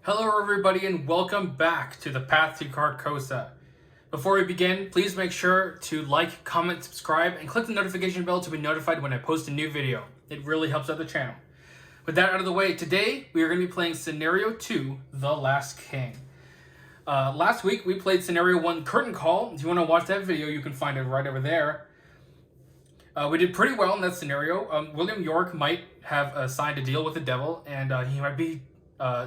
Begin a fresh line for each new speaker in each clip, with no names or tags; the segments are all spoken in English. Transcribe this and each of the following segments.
Hello everybody and welcome back to the Path to Carcosa. Before we begin, please make sure to like, comment, subscribe, and click the notification bell to be notified when I post a new video. It really helps out the channel. With that out of the way, today we are going to be playing Scenario 2, The Last King. Last week we played Scenario 1, Curtain Call. If you want to watch that video, you can find it right over there. We did pretty well in that scenario. William York might have signed a deal with the devil, and he might be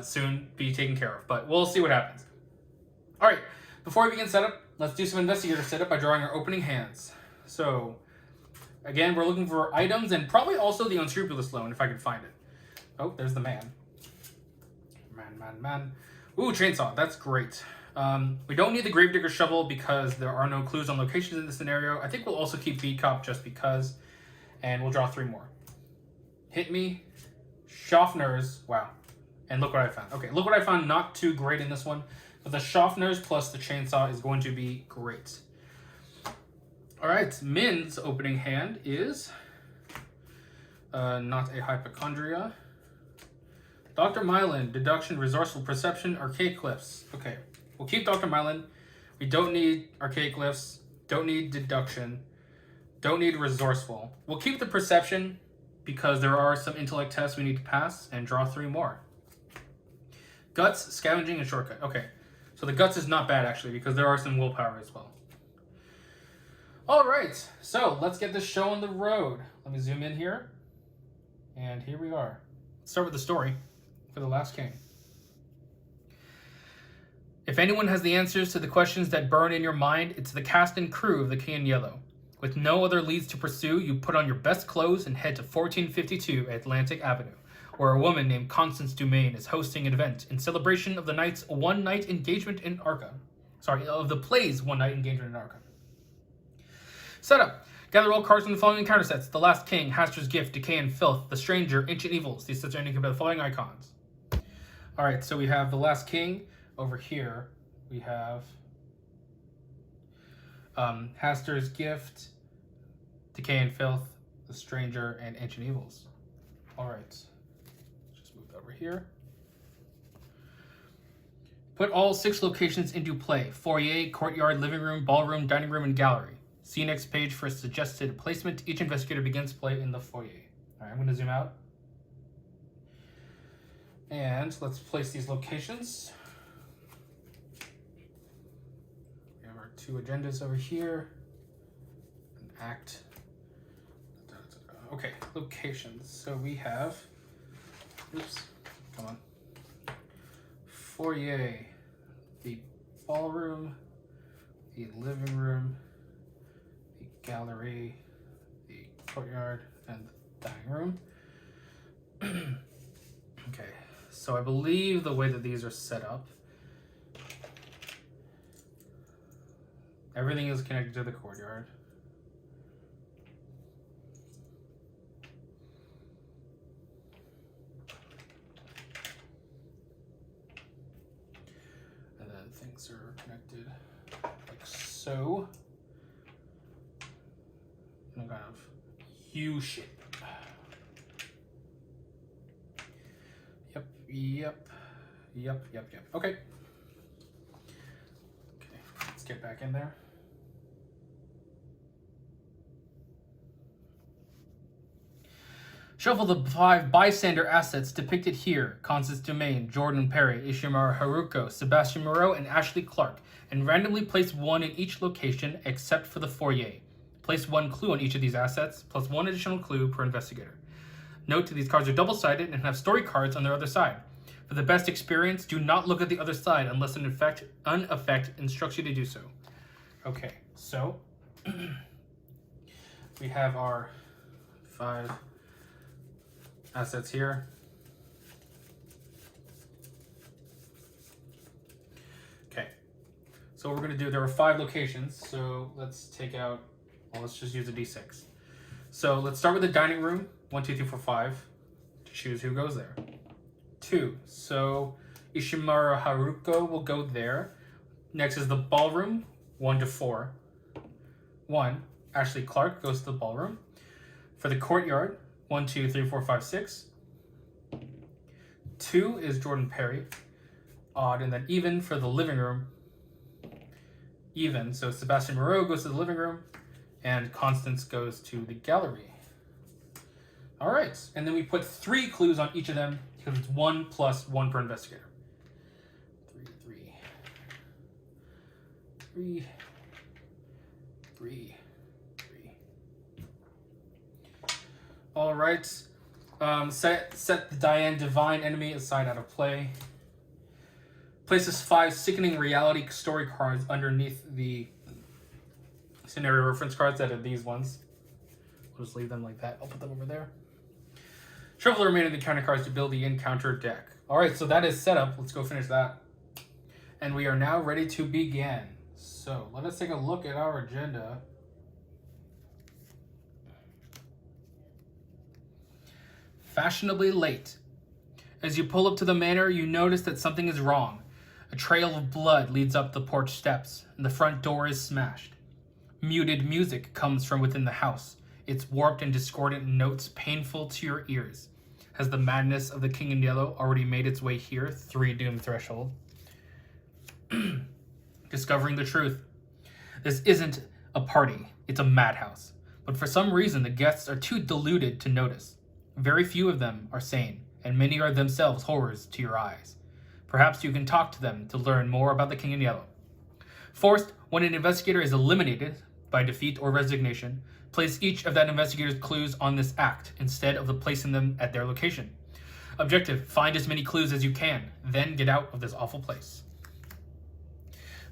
soon be taken care of, but we'll see what happens. All right, before we begin setup, let's do some investigator setup by drawing our opening hands. So, again, we're looking for items and probably also the unscrupulous loan if I can find it. Oh, there's the man. Man. Ooh, chainsaw, that's great. We don't need the gravedigger shovel because there are no clues on locations in the scenario. I think we'll also keep beat cop just because, and we'll draw 3 more. Hit me, Schaffners, wow. And look what I found. Okay, look what I found. Not too great in this one, but the Schaffners plus the chainsaw is going to be great. All right, Min's opening hand is not a hypochondria. Dr. Mylan, deduction, resourceful, perception, archaic glyphs. Okay, we'll keep Dr. Mylan. We don't need archaic glyphs. Don't need deduction. Don't need resourceful. We'll keep the perception because there are some intellect tests we need to pass and draw 3 more. Guts, scavenging, and shortcut. Okay, so the guts is not bad actually because there are some willpower as well. All right, so let's get this show on the road. Let me zoom in here, and here we are. Let's start with the story for The Last King. If anyone has the answers to the questions that burn in your mind, it's the cast and crew of The King in Yellow. With no other leads to pursue, you put on your best clothes and head to 1452 Atlantic Avenue, where a woman named Constance Dumaine is hosting an event in celebration of the night's one-night engagement in Arkham. Of the play's one-night engagement in Arkham. Setup. Gather all cards from the following encounter sets: The Last King, Haster's Gift, Decay and Filth, The Stranger, Ancient Evils. These sets are indicated by the following icons. Alright, so we have The Last King. Over here, we have Haster's Gift, Decay and Filth, The Stranger, and Ancient Evils. Alright. Over here. Put all 6 locations into play: foyer, courtyard, living room, ballroom, dining room, and gallery. See next page for a suggested placement. Each investigator begins play in the foyer. All right, I'm going to zoom out. And let's place these locations. We have our 2 agendas over here. An act. Okay, locations. So we have, oops, come on. Foyer, the ballroom, the living room, the gallery, the courtyard, and the dining room. Okay, so I believe the way that these are set up, everything is connected to the courtyard. Things are connected like so, in a kind of U shape. Yep. Okay, let's get back in there. Shuffle the 5 bystander assets depicted here: Constance Dumaine, Jordan Perry, Ishimaro Haruko, Sebastian Moreau, and Ashley Clark, and randomly place 1 in each location except for the foyer. Place 1 clue on each of these assets, plus 1 additional clue per investigator. Note that these cards are double-sided and have story cards on their other side. For the best experience, do not look at the other side unless an effect instructs you to do so. Okay, so we have our 5 assets here. Okay, so what we're going to do, there are 5 locations, so let's take out, well, let's just use a d6. So let's start with the dining room, 1, 2, 3, 4, 5, to choose who goes there. 2, so Ishimaro Haruko will go there. Next is the ballroom, 1 to 4. 1, Ashley Clark goes to the ballroom. For the courtyard, 1, 2, 3, 4, 5, 6. 2 is Jordan Perry. odd, and then even for the living room. Even, so Sebastian Moreau goes to the living room, and Constance goes to the gallery. All right, and then we put 3 clues on each of them because it's 1 + 1 per investigator. 3. All right, set the Diane Divine enemy aside out of play. Places 5 sickening reality story cards underneath the scenario reference cards that are these ones. We'll just leave them like that. I'll put them over there. Shuffle the remaining encounter cards to build the encounter deck. All right, so that is set up. Let's go finish that. And we are now ready to begin. So let us take a look at our agenda. Fashionably late. As you pull up to the manor, you notice that something is wrong. A trail of blood leads up the porch steps, and the front door is smashed. Muted music comes from within the house, its warped and discordant notes painful to your ears. Has the madness of the King in Yellow already made its way here? 3 doom threshold. Discovering the truth. This isn't a party, it's a madhouse. But for some reason, the guests are too deluded to notice. Very few of them are sane, and many are themselves horrors to your eyes. Perhaps you can talk to them to learn more about the King in Yellow. Forced, when an investigator is eliminated by defeat or resignation, place each of that investigator's clues on this act instead of placing them at their location. Objective, find as many clues as you can, then get out of this awful place.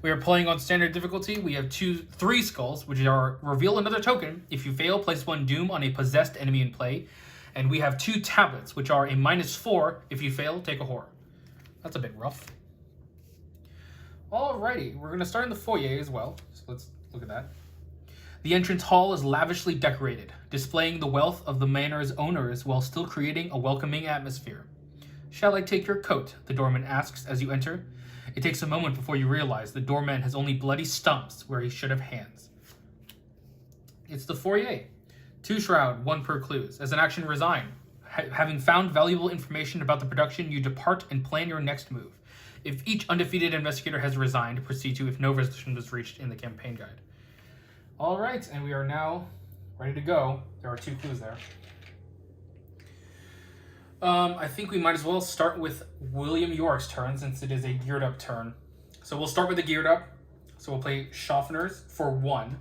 We are playing on standard difficulty. We have 3 skulls, which are reveal another token. If you fail, place 1 doom on a possessed enemy in play. And we have 2 tablets, which are a -4. If you fail, take a horror. That's a bit rough. Alrighty, we're going to start in the foyer as well. So let's look at that. The entrance hall is lavishly decorated, displaying the wealth of the manor's owners while still creating a welcoming atmosphere. Shall I take your coat? The doorman asks as you enter. It takes a moment before you realize the doorman has only bloody stumps where he should have hands. It's the foyer. 2 shroud, 1 per clues. As an action, resign. Having found valuable information about the production, you depart and plan your next move. If each undefeated investigator has resigned, proceed to if no resolution was reached in the campaign guide. All right, and we are now ready to go. There are 2 clues there. I think we might as well start with William York's turn since it is a geared up turn. So we'll start with the geared up. So we'll play Schaffner's for 1.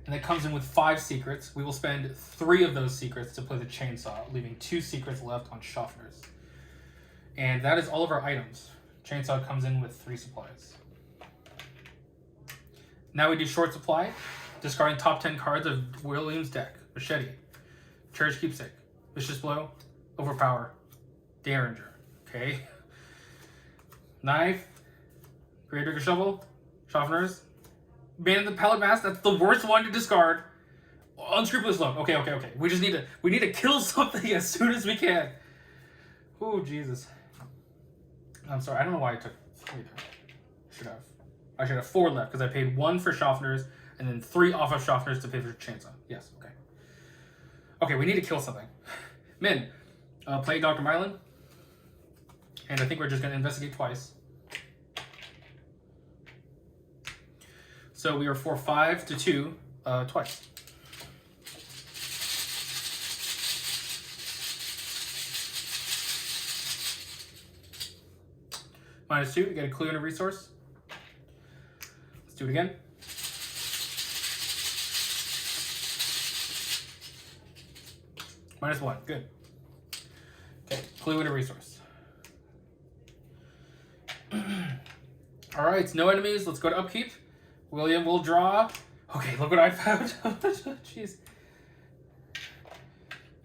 And it comes in with 5 secrets. We will spend 3 of those secrets to play the chainsaw, leaving 2 secrets left on Schaffner's. And that is all of our items. Chainsaw comes in with 3 supplies. Now we do short supply, discarding top 10 cards of William's deck. Machete, Cherished Keepsake, Vicious Blow, Overpower, Derringer. Okay. Knife, Great Digger Shovel, Schaffner's, Man of the Pallet Mask. That's the worst one to discard. Unscrupulous Loan. Okay. We need to kill something as soon as we can. Oh Jesus. I'm sorry. I don't know why I took 3 there. I should have 4 left because I paid 1 for Schaffner's and then 3 off of Schaffner's to pay for Chainsaw. Yes. Okay. Okay. We need to kill something. Min, play Dr. Mylan, and I think we're just gonna investigate twice. So we are 4-5 to 2 twice. -2, you get a clue and a resource. Let's do it again. -1, good. Okay, clue and a resource. All right, no enemies. Let's go to upkeep. William will draw. Okay, look what I found. Jeez.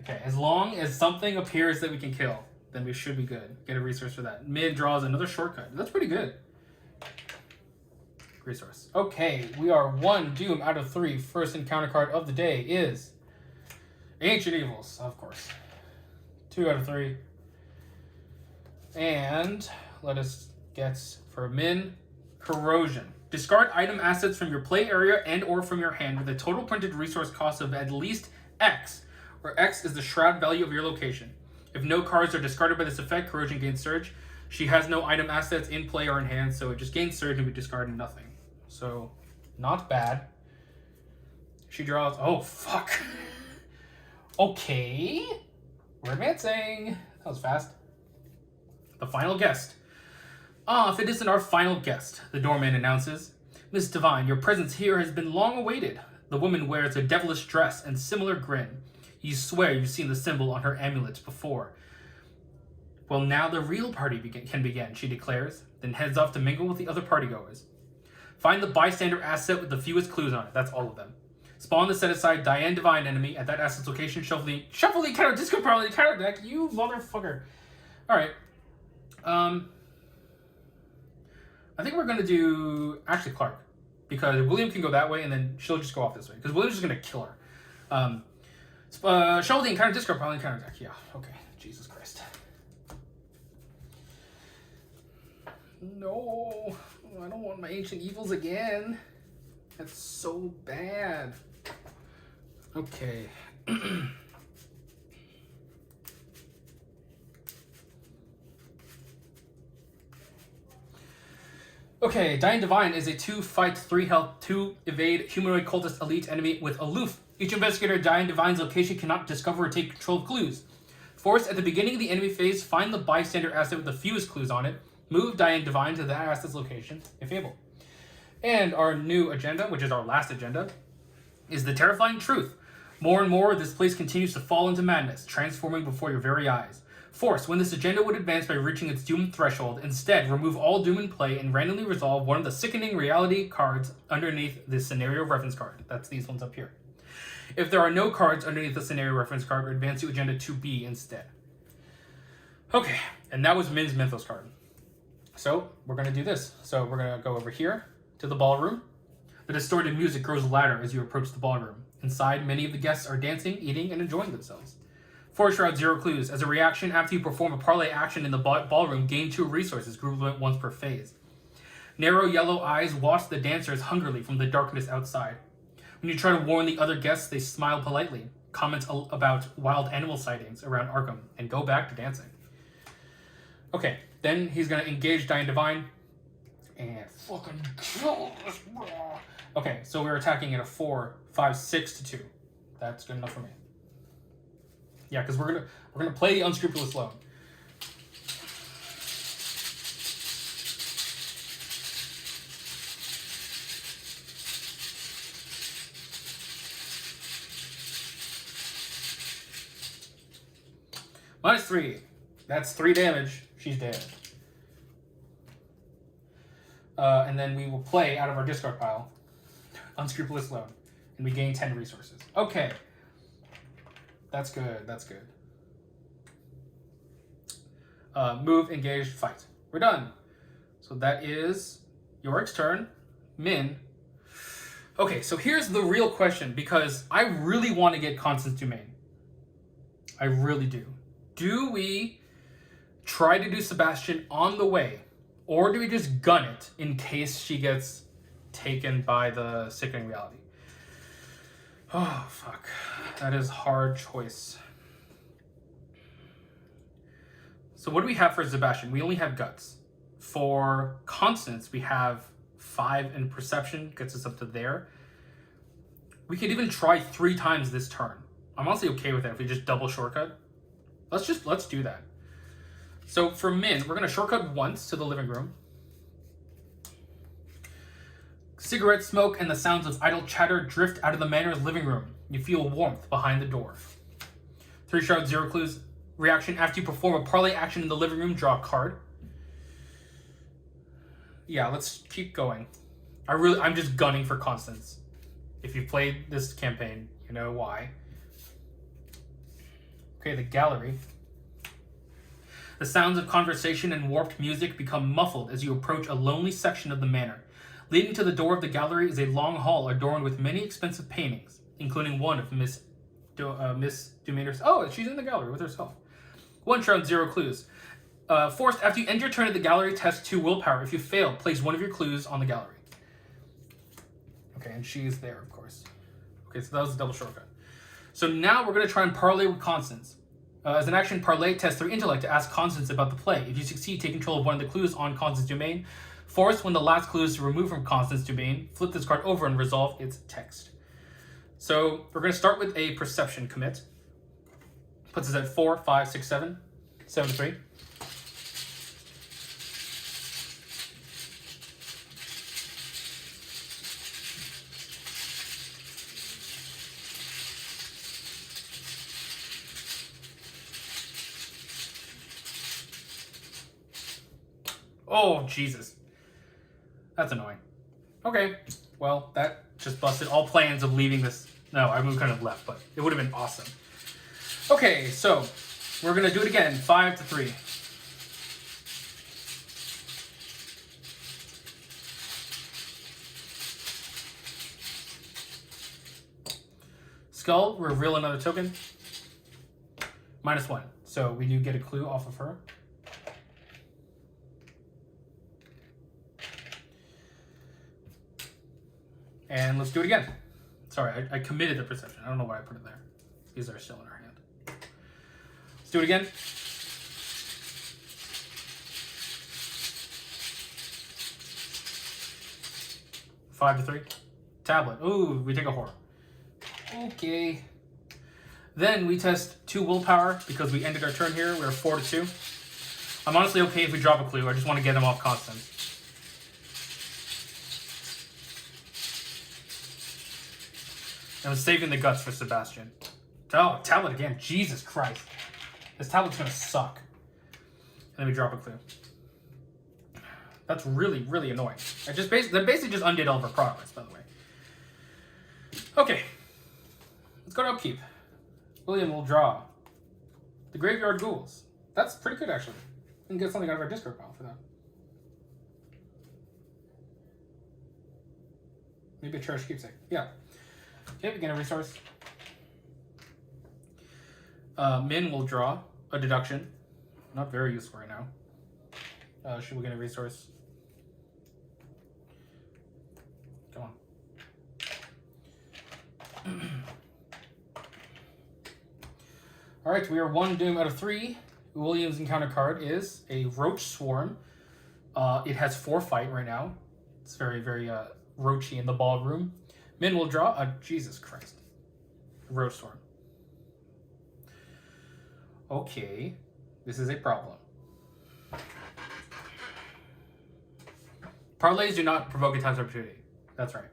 Okay, as long as something appears that we can kill, then we should be good. Get a resource for that. Mid draws another shortcut. That's pretty good. Resource. Okay, we are 1 doom out of 3. First encounter card of the day is Ancient Evils, of course. 2 out of 3. And let us get for Min, Corrosion. Discard item assets from your play area and or from your hand with a total printed resource cost of at least X, where X is the shroud value of your location. If no cards are discarded by this effect, corrosion gains surge. She has no item assets in play or in hand, so it just gains surge and we discard nothing. So, not bad. She draws... Oh, fuck. Okay. We're advancing. That was fast. The final guest. If it isn't our final guest, the doorman announces. Miss Divine, your presence here has been long awaited. The woman wears a devilish dress and similar grin. You swear you've seen the symbol on her amulet before. Well, now the real party can begin, she declares, then heads off to mingle with the other partygoers. Find the bystander asset with the fewest clues on it. That's all of them. Spawn the set-aside Diane Divine enemy at that asset's location. Shuffle the counter disco probably counter deck. You motherfucker. Alright. I think we're going to do Ashley Clark. Because William can go that way, and then she'll just go off this way. Because William's just going to kill her. Shuffle the encounter discard probably counter deck. Yeah, okay. Jesus Christ. No. I don't want my Ancient Evils again. That's so bad. Okay. Okay, Dying Divine is a 2-fight, 3-health, 2-evade humanoid cultist elite enemy with aloof. Each investigator Dying Divine's location cannot discover or take control of clues. Forced at the beginning of the enemy phase, find the bystander asset with the fewest clues on it. Move Dying Divine to that asset's location, if able. And our new agenda, which is our last agenda, is the terrifying truth. More and more, this place continues to fall into madness, transforming before your very eyes. Force, when this agenda would advance by reaching its doom threshold, instead remove all doom in play and randomly resolve one of the sickening reality cards underneath the scenario reference card. That's these ones up here. If there are no cards underneath the scenario reference card, advance to agenda 2B instead. Okay, and that was Min's Mythos card. So, we're going to do this. So, we're going to go over here to the ballroom. The distorted music grows louder as you approach the ballroom. Inside, many of the guests are dancing, eating, and enjoying themselves. 4 Shroud, 0 clues. As a reaction, after you perform a parlay action in the ballroom, gain 2 resources, group limit once per phase. Narrow yellow eyes watch the dancers hungrily from the darkness outside. When you try to warn the other guests, they smile politely, comment about wild animal sightings around Arkham, and go back to dancing. Okay, then he's going to engage Dying Divine and fucking kill this. Okay, so we're attacking at a 4, 5, 6 to 2. That's good enough for me. Yeah, because we're gonna play the Unscrupulous Loan. -3. That's 3 damage. She's dead. And then we will play out of our discard pile Unscrupulous Loan, and we gain 10 resources. Okay. That's good. That's good. Move, engage, fight. We're done. So that is Yorick's turn. Min. Okay, so here's the real question, because I really want to get Constance Dumaine. I really do. Do we try to do Sebastian on the way, or do we just gun it in case she gets taken by the sickening reality? Oh, fuck. That is a hard choice. So what do we have for Sebastian? We only have guts. For Constance, we have 5 in perception, gets us up to there. We could even try 3 times this turn. I'm honestly okay with that if we just double shortcut. Let's do that. So for Min, we're gonna shortcut once to the living room. Cigarette smoke and the sounds of idle chatter drift out of the manor's living room. You feel warmth behind the door. 3 Shroud, 0 clues. Reaction, after you perform a parlay action in the living room, draw a card. Yeah, let's keep going. I'm just gunning for Constance. If you've played this campaign, you know why. Okay, the gallery. The sounds of conversation and warped music become muffled as you approach a lonely section of the manor. Leading to the door of the gallery is a long hall adorned with many expensive paintings, including one of Miss Dumainer's. Oh, she's in the gallery with herself. 1 Shroud, 0 clues. Forced, after you end your turn at the gallery, test 2 willpower. If you fail, place one of your clues on the gallery. Okay, and she's there, of course. Okay, so that was a double shortcut. So now we're going to try and parlay with Constance. As an action, parlay test through intellect to ask Constance about the play. If you succeed, take control of one of the clues on Constance's domain. Force when the last clue is removed from Constance's domain. Flip this card over and resolve its text. So we're going to start with a perception commit. Puts us at 4, 5, 6, 7. 7 to 3. Oh, Jesus. That's annoying. Okay, well, that just busted all plans of leaving this. No, I moved kind of left, but it would have been awesome. Okay, so we're going to do it again. 5 to 3. Skull, reveal another token. -1. So we do get a clue off of her. And let's do it again. Sorry, I committed the perception. I don't know why I put it there. These are still in our hand. Let's do it again. Five to 3. Tablet. Ooh, we take a horror. Okay. Then we test 2 willpower because we ended our turn here. We're 4 to 2. I'm honestly okay if we drop a clue. I just want to get them off constant. I'm saving the guts for Sebastian. Oh, tablet again. Jesus Christ. This tablet's going to suck. And then we drop a clue. That's really, really annoying. That basically just undid all of our progress, by the way. Okay. Let's go to upkeep. William will draw the Graveyard Ghouls. That's pretty good, actually. We can get something out of our discard pile for that. Maybe a cherished keepsake. Yeah. Okay, we get a resource. Min will draw a deduction. Not very useful right now. Should we get a resource? Come on. Alright, we are 1 doom out of 3. William's encounter card is a Roach Swarm. It has 4 fight right now. It's very, very roachy in the ballroom. Min will draw a Jesus Christ. Roach Swarm. Okay, this is a problem. Parlays do not provoke attacks of opportunity. That's right.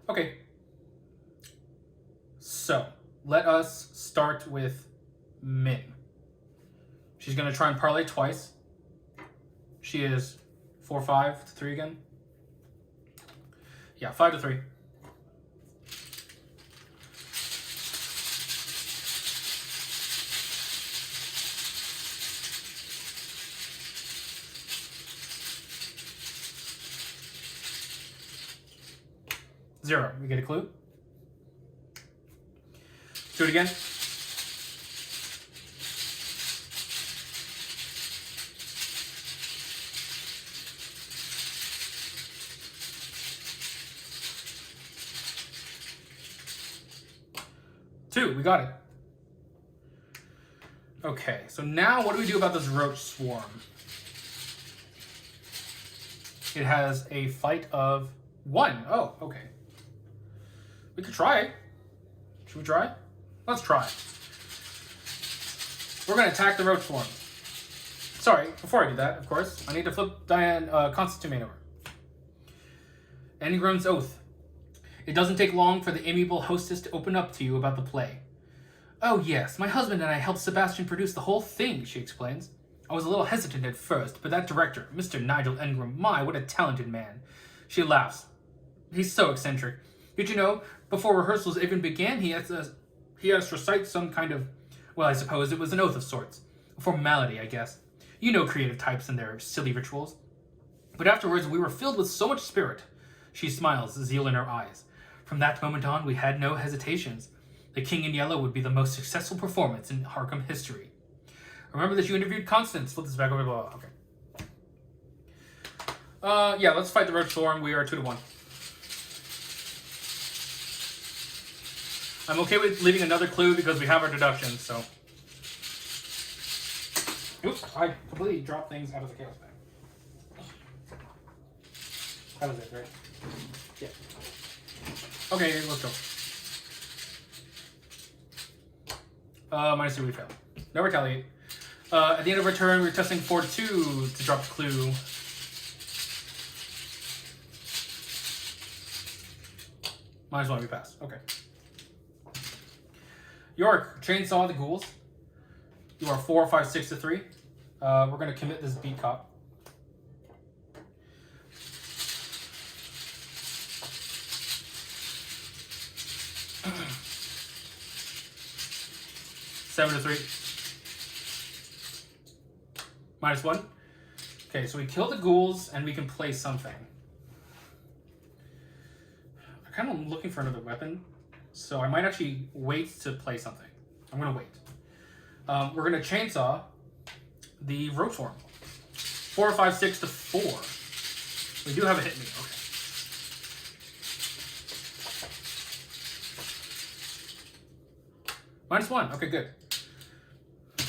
Okay. So, let us start with Min. She's going to try and parlay twice. She is 4, 5 to 3 again. Yeah, 5 to 3. Zero. We get a clue. Do it again. Two. We got it. Okay, so now what do we do about this Roach Swarm? It has a fight of 1. Oh, okay. We could try. Should we try? Let's try. We're going to attack the Roach Swarm. Sorry, before I do that, of course, I need to flip Diane Constance domain over. Engram's Oath. It doesn't take long for the amiable hostess to open up to you about the play. Oh yes, my husband and I helped Sebastian produce the whole thing, she explains. I was a little hesitant at first, but that director, Mr. Nigel Engram, my, what a talented man. She laughs. He's so eccentric. Did you know, before rehearsals even began, he had us recite some kind of, well, I suppose it was an oath of sorts. A formality, I guess. You know creative types and their silly rituals. But afterwards, we were filled with so much spirit. She smiles, zeal in her eyes. From that moment on, we had no hesitations. The King in Yellow would be the most successful performance in Arkham history. Remember that you interviewed Constance. Flip this back over. Blah, blah, blah. Okay. Yeah, let's fight the Roach Swarm. We are 2 to 1. I'm okay with leaving another clue because we have our deductions, so Oops, I completely dropped things out of the chaos bag. That was it, right? Yeah. Okay, let's go. -2, we fail. No retaliate. At the end of our turn, we're testing Fortitude to drop the clue. -1, we pass. Okay. York, chainsaw the ghouls. You are 4, 5, 6 to 3. We're going to commit this beat cop. Seven to 3. -1. Okay, so we kill the ghouls and we can play something. I'm kind of looking for another weapon, so I might actually wait to play something. I'm going to wait. We're going to chainsaw the roach form. 4, 5, 6 to 4. We do have a hit me. Okay. -1. Okay, good.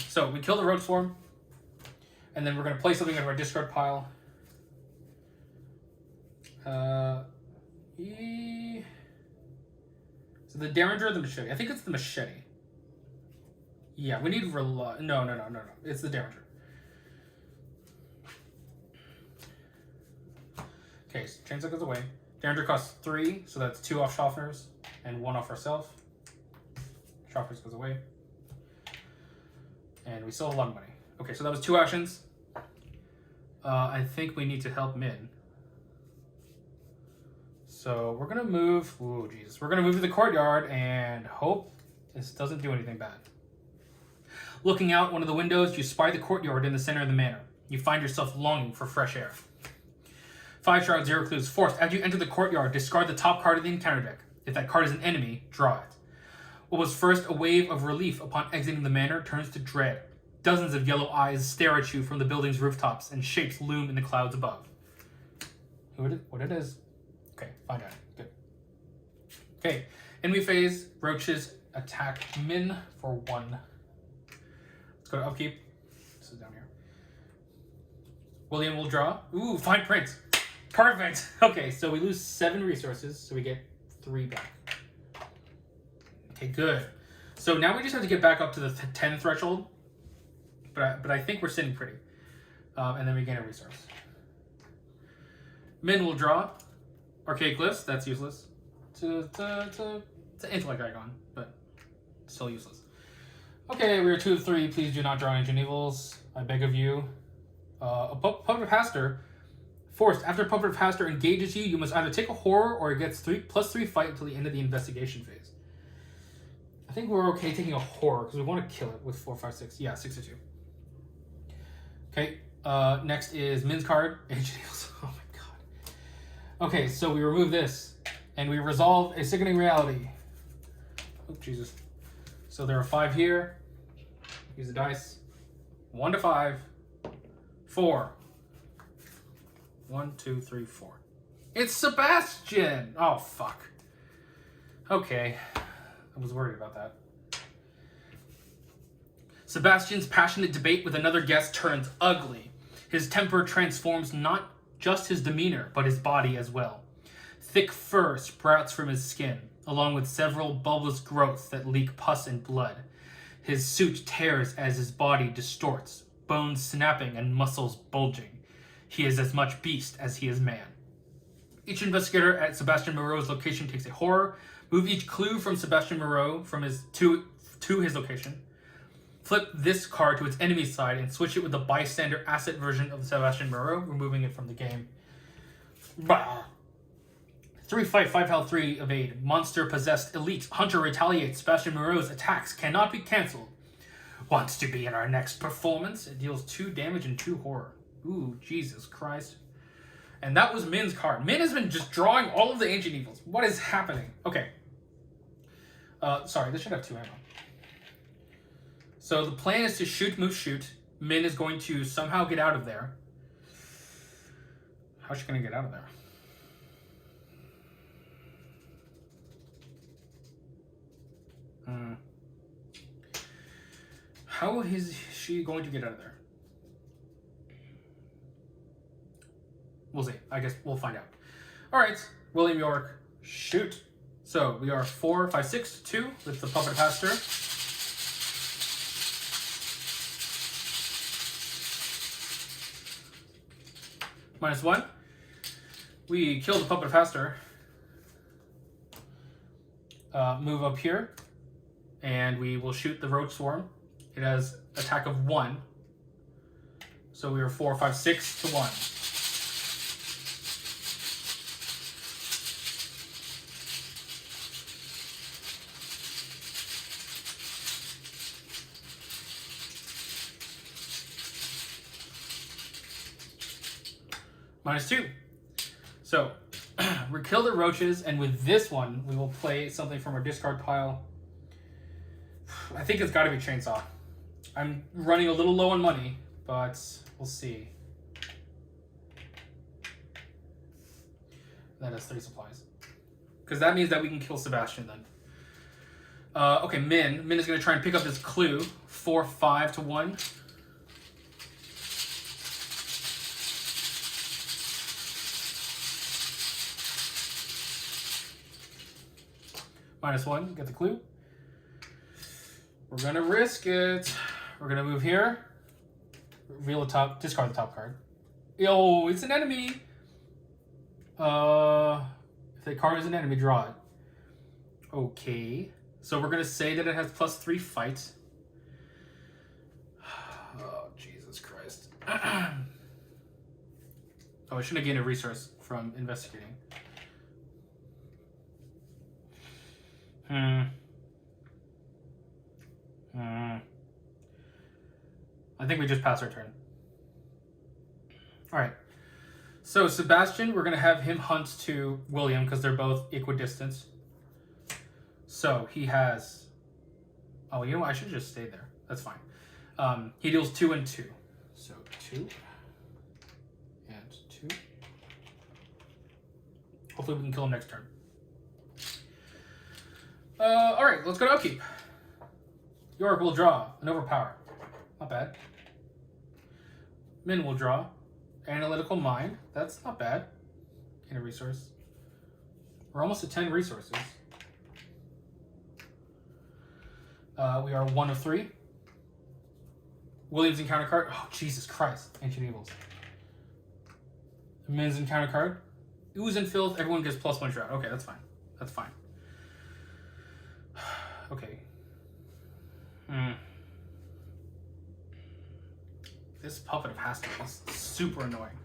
So we kill the roach swarm, and then we're going to play something out of our discard pile. So the Derringer or the machete? I think it's the machete. Yeah, we need No. It's the Derringer. Okay, so chainsaw goes away. Derringer costs 3, so that's 2 off Schaffner's and 1 off ourselves. Schaffner's goes away. And we still have a lot of money. Okay, so that was 2 actions. I think we need to help Min. So we're gonna move. Oh Jesus! We're gonna move to the courtyard and hope this doesn't do anything bad. Looking out one of the windows, you spy the courtyard in the center of the manor. You find yourself longing for fresh air. 5 shards, 0 clues. Forced. As you enter the courtyard, discard the top card of the encounter deck. If that card is an enemy, draw it. What was first a wave of relief upon exiting the manor turns to dread. Dozens of yellow eyes stare at you from the building's rooftops, and shapes loom in the clouds above. What it is? Okay, find out. Good. Okay, enemy phase. Roaches attack Min for 1. Let's go to upkeep. This is down here. William will draw. Ooh, fine print. Perfect. Okay, so we lose 7 resources, so we get 3 back. Okay, good. So now we just have to get back up to the 10 threshold, but I think we're sitting pretty. And then we gain a resource. Min will draw. Archaic Glyphs, that's useless. It's an intellect icon, but still useless. Okay, we are 2 of 3. Please do not draw Ancient Evils. I beg of you. A Puppet of Pastor. Forced. After Puppet of Pastor engages you, you must either take a horror or it gets +3 fight until the end of the investigation phase. I think we're okay taking a horror because we want to kill it with 4, 5, 6. Yeah, 6 to 2. Okay, next is Min's card. Ancient Evils. Oh my god. Okay, so we remove this and we resolve a sickening reality. Oh, Jesus. So there are 5 here. Use the dice. 1 to 5. 4. 1, 2, 3, 4. It's Sebastian! Oh, fuck. Okay. I was worried about that. Sebastian's passionate debate with another guest turns ugly. His temper transforms not just his demeanor, but his body as well. Thick fur sprouts from his skin, along with several bulbous growths that leak pus and blood. His suit tears as his body distorts, bones snapping and muscles bulging. He is as much beast as he is man. Each investigator at Sebastian Moreau's location takes a horror. Move each clue from Sebastian Moreau to his location. Flip this card to its enemy's side and switch it with the bystander asset version of Sebastian Moreau, removing it from the game. 3 fight, 5 health, 3 evade. Monster possessed elite. Hunter retaliates. Sebastian Moreau's attacks cannot be cancelled. Wants to be in our next performance? It deals 2 damage and 2 horror. Ooh, Jesus Christ. And that was Min's card. Min has been just drawing all of the Ancient Evils. What is happening? Okay. Sorry, this should have 2 ammo. So the plan is to shoot, move, shoot. Min is going to somehow get out of there. How's she going to get out of there? How is she going to get out of there? We'll see. I guess we'll find out. All right, William York, shoot. So we are 4, 5, 6, 2 with the Puppet Pastor. -1. We kill the Puppet Pastor. Move up here, and we will shoot the Roach Swarm. It has attack of 1. So we are 4, 5, 6 to 1. -2. So we kill the roaches, and with this one, we will play something from our discard pile. I think it's got to be Chainsaw. I'm running a little low on money, but we'll see. That has 3 supplies. Because that means that we can kill Sebastian then. Okay, Min. Min is going to try and pick up this clue. 4, 5 to 1. -1, get the clue. We're gonna risk it. We're gonna move here. Reveal the top, discard the top card. Yo, it's an enemy. If the card is an enemy, draw it. Okay. So we're gonna say that it has +3 fight. Oh, Jesus Christ. Oh, I shouldn't have gained a resource from investigating. I think we just pass our turn. All right. So Sebastian, we're going to have him hunt to William because they're both equidistant. So he has... Oh, you know what? I should just stay there. That's fine. He deals 2 and 2. So 2 and 2. Hopefully we can kill him next turn. All right, let's go to upkeep. York will draw and overpower. Not bad. Min will draw. Analytical Mind. That's not bad. Gain a resource. We're almost at 10 resources. We are 1 of 3. Williams encounter card. Oh, Jesus Christ. Ancient Evils. Min's encounter card. Ooze and Filth. Everyone gets +1 shroud. Okay, that's fine. That's fine. Okay. This puppet has to be super annoying.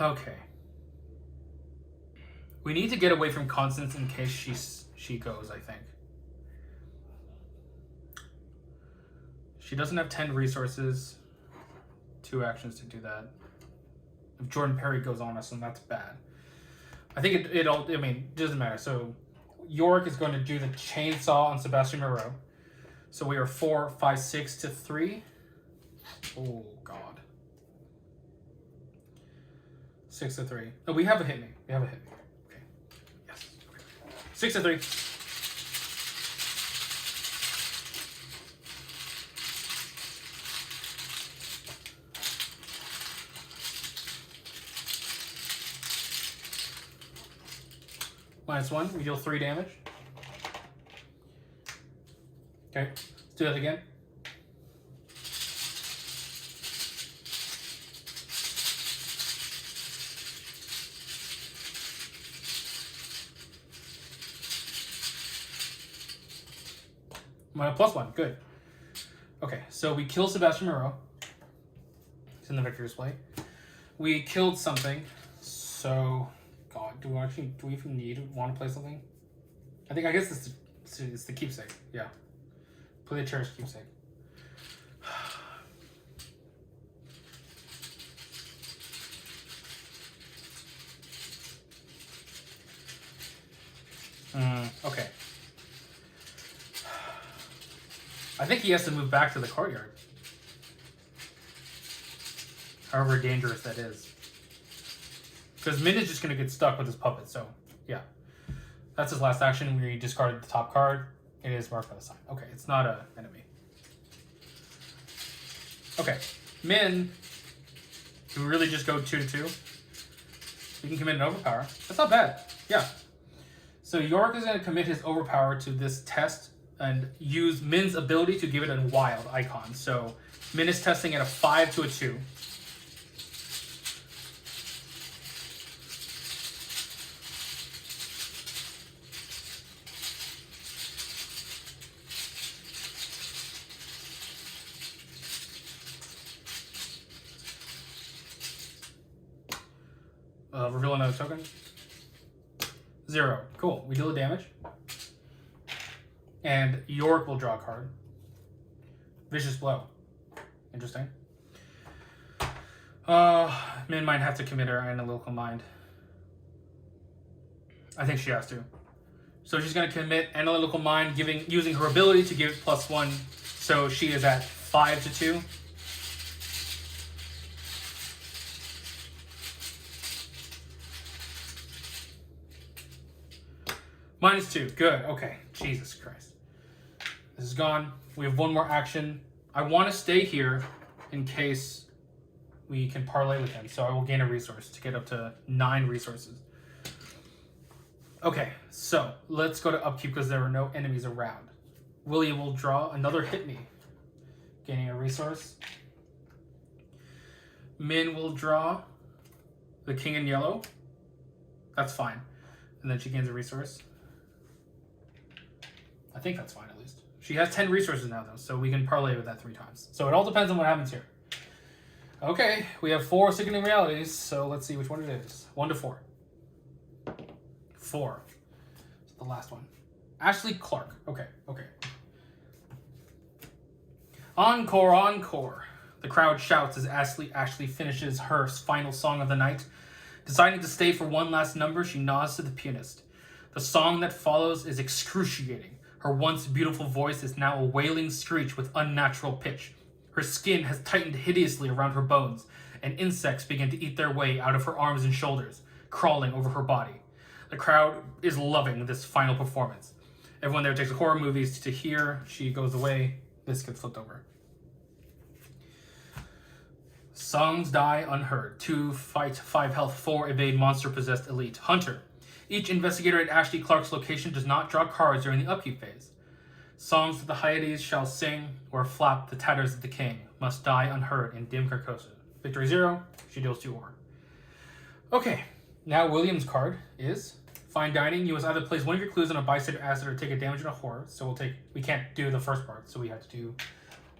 Okay. We need to get away from Constance in case she goes, I think. She doesn't have 10 resources. 2 actions to do that. If Jordan Perry goes on us, then that's bad. I think it doesn't matter. So York is going to do the chainsaw on Sebastian Moreau. So we are 4, 5, 6 to 3. Oh, God. 6 to 3. No, we have a hit me. We have a hit me. Okay. Yes. Okay. 6 to 3. -1, we deal 3 damage. Okay, let's do that again. +1, good. Okay, so we kill Sebastian Moreau. It's in the victory display. We killed something, so... God, do we even want to play something? I guess it's the keepsake. Yeah. Play the cherished keepsake. Okay. I think he has to move back to the courtyard. However dangerous that is. Because Min is just going to get stuck with his puppet, so yeah. That's his last action. We discarded the top card. It is marked by the sign. Okay, it's not an enemy. Okay. Min, do we really just go 2-2? We can commit an overpower. That's not bad. Yeah. So York is going to commit his overpower to this test and use Min's ability to give it a wild icon. So Min is testing at a 5 to a 2. Reveal another token. 0. Cool. We deal the damage. And York will draw a card. Vicious Blow. Interesting. Min might have to commit her Analytical Mind. I think she has to. So she's going to commit Analytical Mind, using her ability to give +1. So she is at 5 to 2. -2. Good. Okay. Jesus Christ. This is gone. We have one more action. I want to stay here in case we can parlay with him. So I will gain a resource to get up to 9 resources. Okay. So let's go to upkeep because there are no enemies around. William will draw another hit me, gaining a resource. Min will draw the king in yellow. That's fine. And then she gains a resource. I think that's fine, at least. She has 10 resources now, though, so we can parlay with that 3 times. So it all depends on what happens here. Okay, we have 4 sickening realities, so let's see which one it is. 1 to 4. 4. It's the last one. Ashley Clark. Okay. Encore, encore. The crowd shouts as Ashley finishes her final song of the night. Deciding to stay for one last number, she nods to the pianist. The song that follows is excruciating. Her once beautiful voice is now a wailing screech with unnatural pitch. Her skin has tightened hideously around her bones, and insects begin to eat their way out of her arms and shoulders, crawling over her body. The crowd is loving this final performance. Everyone there takes horror movies to hear. She goes away. This gets flipped over. Songs die unheard. 2 fight, 5 health, 4 evade monster-possessed elite. Hunter. Each investigator at Ashley Clark's location does not draw cards during the upkeep phase. Songs that the Hyades shall sing, or flap the tatters of the king, must die unheard in dim Carcosa. Victory 0, she deals 2 horror. Okay, now William's card is Fine Dining. You must either place one of your clues on a bystander asset or take a damage in a horror. So we can't do the first part, so we have to do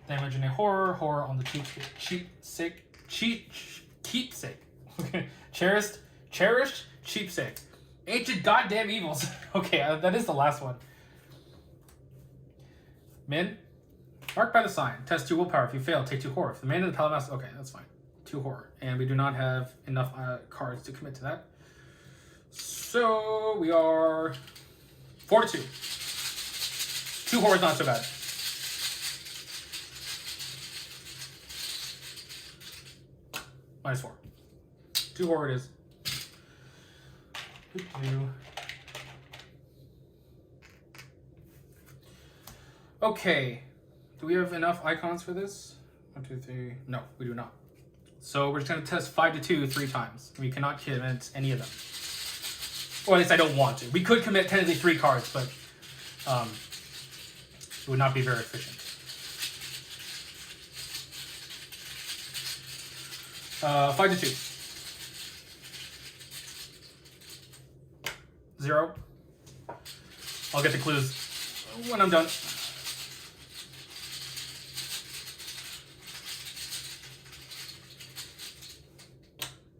damage in a horror on the keepsake. Okay, cherished keepsake. Ancient goddamn evils. Okay, that is the last one. Min, marked by the sign. Test 2 willpower. If you fail, take 2 horror. If the man in the palace, okay, that's fine. 2 horror. And we do not have enough cards to commit to that. So we are 4 to 2. 2 horror is not so bad. -4. 2 horror it is. Okay, do we have enough icons for this? 1, 2, 3. No, we do not. So we're just going to test 5 to 2 3 times. We cannot commit any of them. Or at least I don't want to. We could commit technically 3 cards, but it would not be very efficient. 5 to 2. 0. I'll get the clues when I'm done.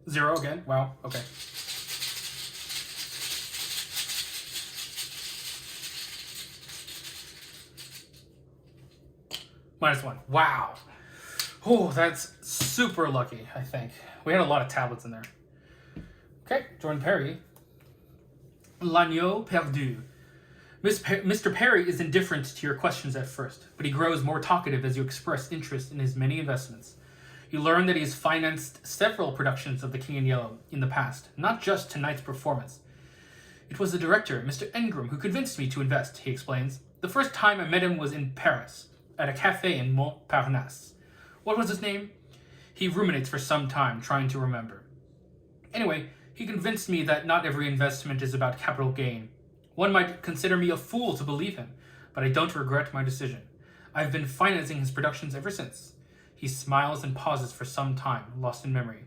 Zero again. Wow. Okay. -1. Wow. Oh, that's super lucky, I think. We had a lot of tablets in there. Okay, Jordan Perry. L'agneau perdu. Mr. Perry is indifferent to your questions at first, but he grows more talkative as you express interest in his many investments. You learn that he has financed several productions of The King in Yellow in the past, not just tonight's performance. It was the director, Mr. Engram, who convinced me to invest, he explains. The first time I met him was in Paris, at a cafe in Montparnasse. What was his name? He ruminates for some time, trying to remember. Anyway, he convinced me that not every investment is about capital gain. One might consider me a fool to believe him, but I don't regret my decision. I've been financing his productions ever since. He smiles and pauses for some time, lost in memory.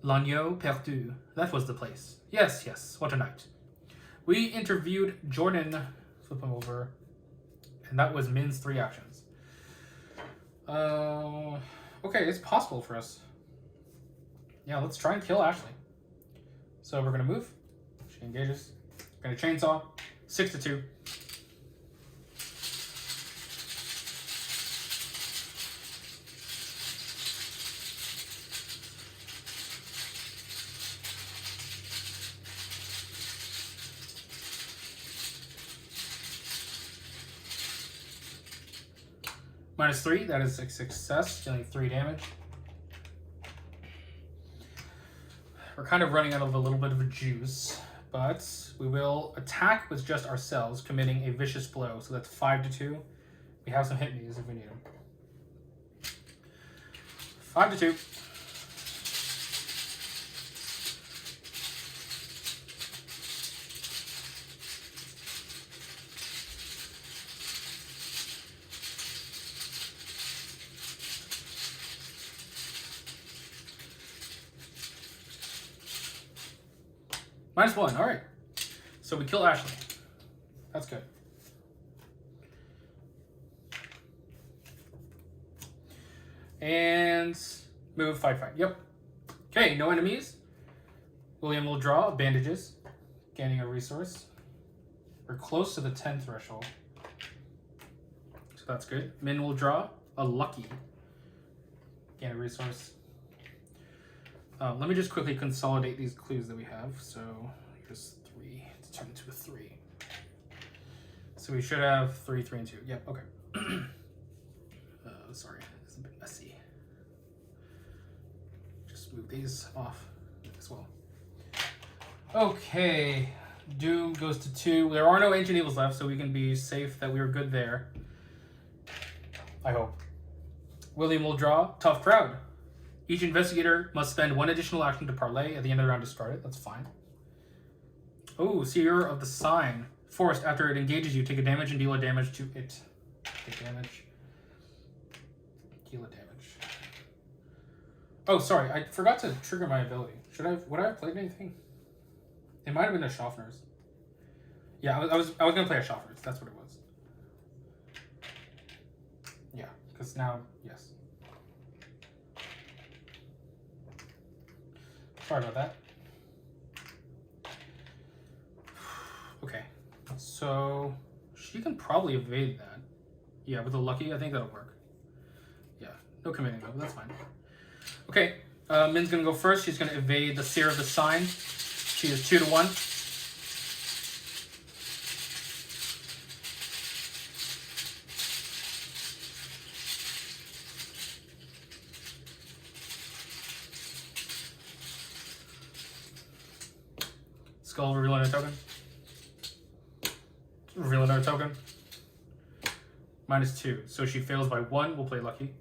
L'Agneau Perdu, that was the place. Yes, what a night. We interviewed Jordan, flip him over, and that was Min's 3 actions. Okay, it's possible for us. Yeah, let's try and kill Ashley. So we're gonna move. She engages. We're gonna chainsaw. 6 to 2. -3, that is a success, dealing 3 damage. We're kind of running out of a little bit of a juice, but we will attack with just ourselves, committing a vicious blow. So that's 5 to 2. We have some hit me's if we need them. 5 to 2. -1, all right. So we kill Ashley. That's good. And move, fight. Yep. Okay, no enemies. William will draw bandages, gaining a resource. We're close to the 10 threshold. So that's good. Min will draw a lucky, gain a resource. Let me just quickly consolidate these clues that we have. So here's 3 to turn into a 3. So we should have 3, 3, and 2. Yep, okay. Sorry, it's a bit messy. Just move these off as well. Okay, Doom goes to 2. There are no Ancient Evils left, so we can be safe that we are good there. I hope. William will draw Tough Crowd. Each investigator must spend 1 additional action to parlay. At the end of the round, discard it. That's fine. Oh, Seer of the Sign. Forced, after it engages you, take a damage and deal a damage to it. Take damage. Deal a damage. Oh, sorry. I forgot to trigger my ability. Would I have played anything? It might have been a Schaffner's. Yeah, I was going to play a Schaffner's. That's what it was. Yeah, because now, yes. Sorry about that. Okay, so she can probably evade that. Yeah, with the lucky, I think that'll work. Yeah, no committing though, but that's fine. Okay, Min's gonna go first. She's gonna evade the Seer of the Sign. She is 2 to 1. Skull, reveal another token. Reveal another token. -2. So she fails by 1. We'll play lucky.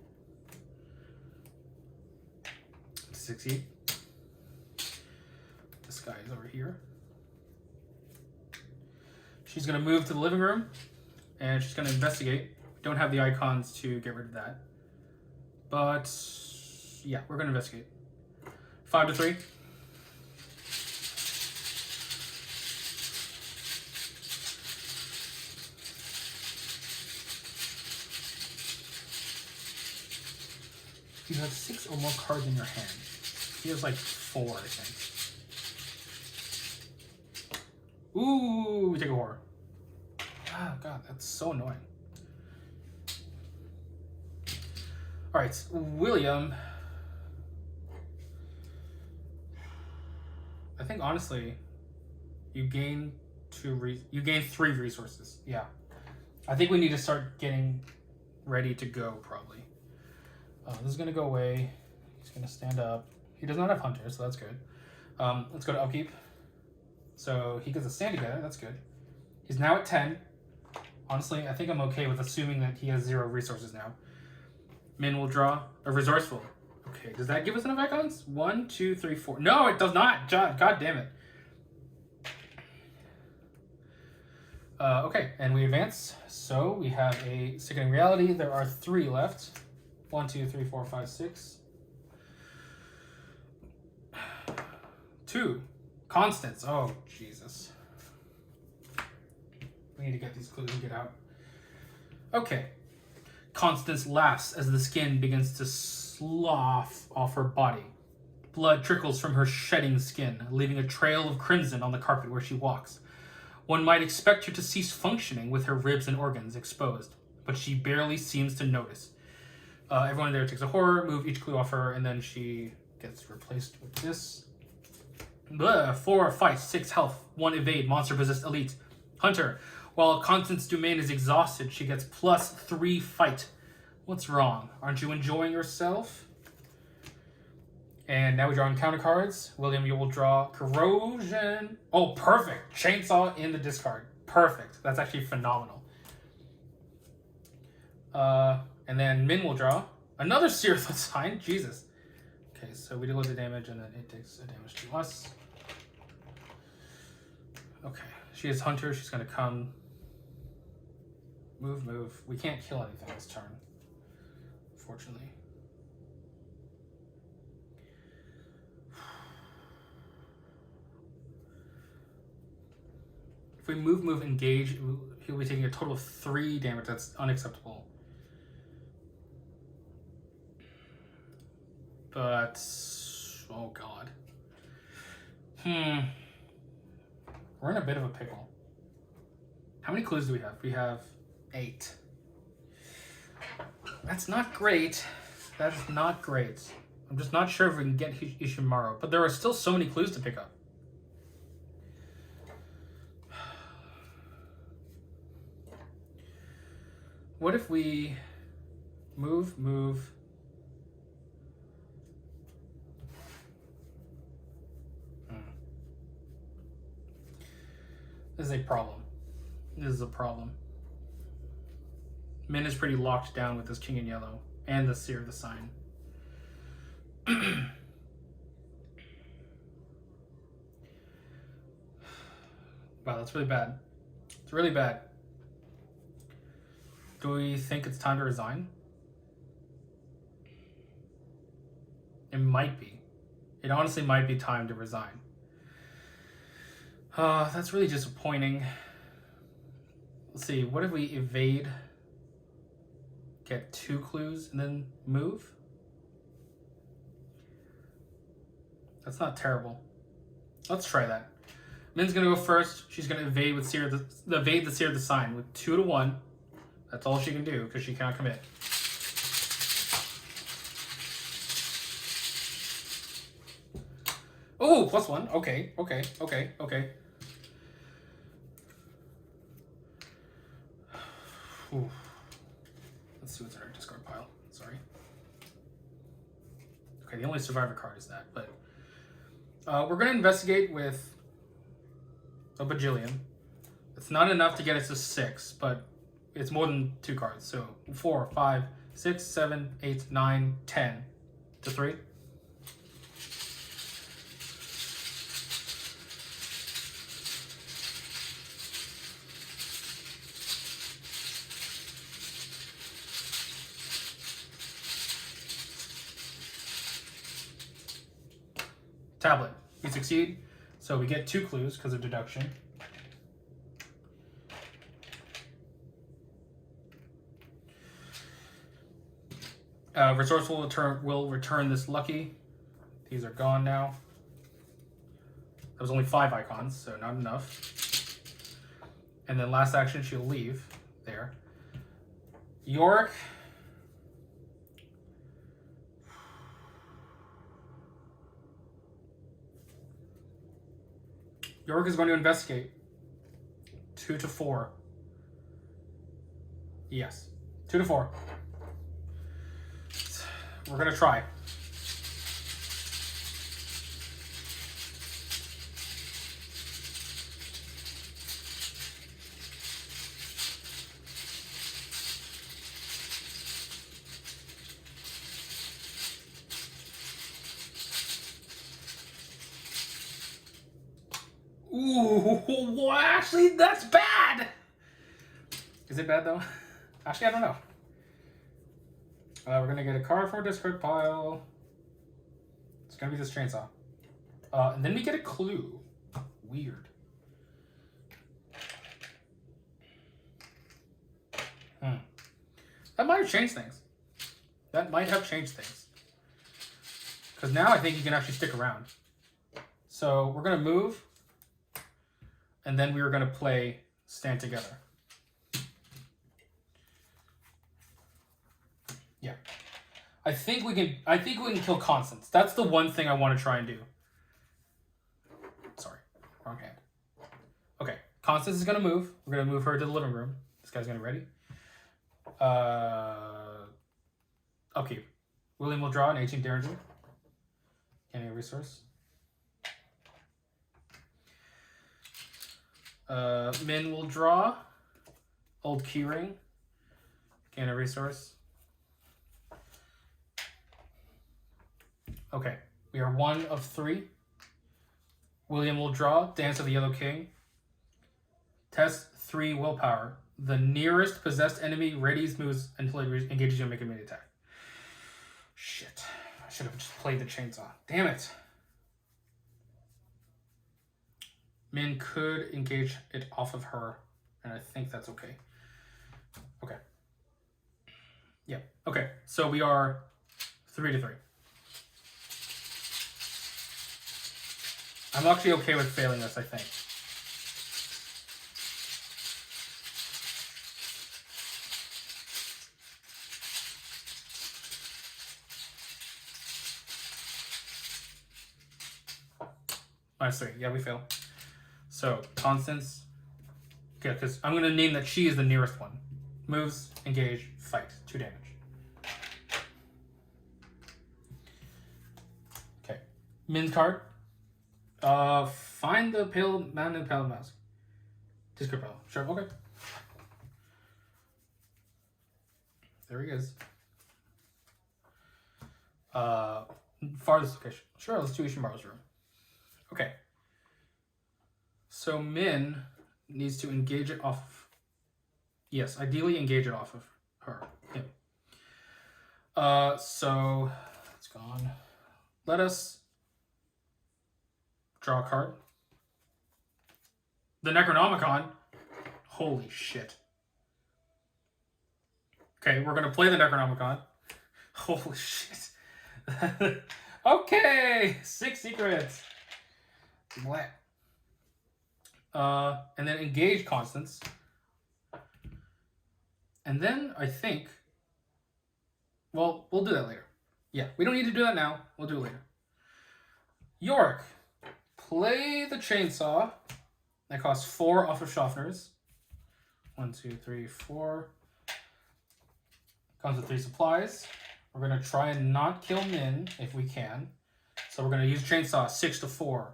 To succeed. This guy is over here. She's going to move to the living room. And she's going to investigate. We don't have the icons to get rid of that. But, yeah, we're going to investigate. 5 to 3. You have 6 or more cards in your hand. He has like 4, I think. Ooh, we take a horror. Ah, God, that's so annoying. All right, William. I think honestly, you gain 3 resources. Yeah, I think we need to start getting ready to go probably. This is going to go away. He's going to stand up. He does not have Hunter, so that's good. Let's go to Upkeep. So he gets a stand together. That's good. He's now at 10. Honestly, I think I'm okay with assuming that he has 0 resources now. Min will draw a resourceful. Okay, does that give us enough icons? 1, 2, 3, 4. No, it does not. God damn it. Okay, and we advance. So we have a Sickening Reality. There are 3 left. 1, 2, 3, 4, 5, 6. 2. Constants. Oh, Jesus. We need to get these clues and get out. Okay. Constance laughs as the skin begins to slough off her body. Blood trickles from her shedding skin, leaving a trail of crimson on the carpet where she walks. One might expect her to cease functioning with her ribs and organs exposed, but she barely seems to notice. Everyone there takes a horror, move each clue off her, and then she gets replaced with this. 4 fight, 6 health, 1 evade, monster possessed elite. Hunter. While Constance's domain is exhausted, she gets +3 fight. What's wrong? Aren't you enjoying yourself? And now we draw encounter cards. William, you will draw Corrosion. Oh, perfect. Chainsaw in the discard. Perfect. That's actually phenomenal. And then Min will draw another Searless sign. Jesus. Okay, so we deal with the damage and then it takes a damage to us. Okay, she is Hunter. She's going to come. Move. We can't kill anything this turn, fortunately. If we move, engage, he'll be taking a total of 3 damage. That's unacceptable. But, oh god. We're in a bit of a pickle. How many clues do we have? We have 8. That's not great. That is not great. I'm just not sure if we can get Ishimaru, but there are still so many clues to pick up. What if we move? This is a problem. This is a problem. Min is pretty locked down with this King in Yellow and the Seer of the Sign. Wow, that's really bad. It's really bad. Do we think it's time to resign? It might be. It honestly might be time to resign. That's really disappointing. Let's see, what if we evade, get 2 clues, and then move? That's not terrible. Let's try that. Min's gonna go first. She's gonna evade with evade the Seer of the Sign with 2 to 1. That's all she can do because she cannot commit. Oh, +1. Okay. Ooh. Let's see what's in our discard pile. Sorry. Okay, the only survivor card is that, but we're going to investigate with a bajillion. It's not enough to get us to 6, but it's more than 2 cards. So 4, 5, 6, 7, 8, 9, 10 to 3. Tablet. We succeed, so we get 2 clues because of deduction. Resourceful will return this lucky. These are gone now. That was only 5 icons, so not enough. And then last action, she'll leave there. Yorick. Yorick is going to investigate. 2 to 4. Yes. 2 to 4. We're going to try. Oh, actually, that's bad. Is it bad though? Actually, I don't know. We're gonna get a card from our discard pile. It's gonna be this chainsaw. And then we get a clue. Weird. That might have changed things. That might have changed things. Because now I think you can actually stick around. So we're gonna move. And then we were gonna play Stand Together. Yeah. I think we can kill Constance. That's the one thing I want to try and do. Sorry, wrong hand. Okay, Constance is gonna move. We're gonna move her to the living room. This guy's gonna ready. Okay. William will draw an 18 Derringer. Gain a resource. Min will draw old keyring. Gain a resource. Okay, we are 1 of 3. William will draw Dance of the Yellow King. Test 3 willpower. The nearest possessed enemy readies moves until it engages you and make a melee attack. Shit, I should have just played the chainsaw. Damn it. Min could engage it off of her, and I think that's okay. Okay. Yeah, okay, so we are 3 to 3. I'm actually okay with failing this, I think. -3. Yeah, we fail. So, Constance. Okay, because I'm going to name that she is the nearest one. Moves, engage, fight. 2 damage. Okay. Min's card. Find the pale man in the pale mask. Discard pile. Sure, okay. There he is. Farthest location. Sure, let's do Ishimaru's room. Okay. So Min needs to engage it off of... Yes, ideally engage it off of her. Yeah. So it's gone. Let us draw a card. The Necronomicon. Holy shit. Okay, we're gonna play the Necronomicon. Holy shit. Okay, 6 secrets. What? And then engage Constance. And then I think, well, we'll do that later. Yeah, we don't need to do that now. We'll do it later. Yorick, play the chainsaw. That costs 4 off of Schaffner's. 1, 2, 3, 4. Comes with 3 supplies. We're going to try and not kill Min if we can. So we're going to use chainsaw 6 to 4.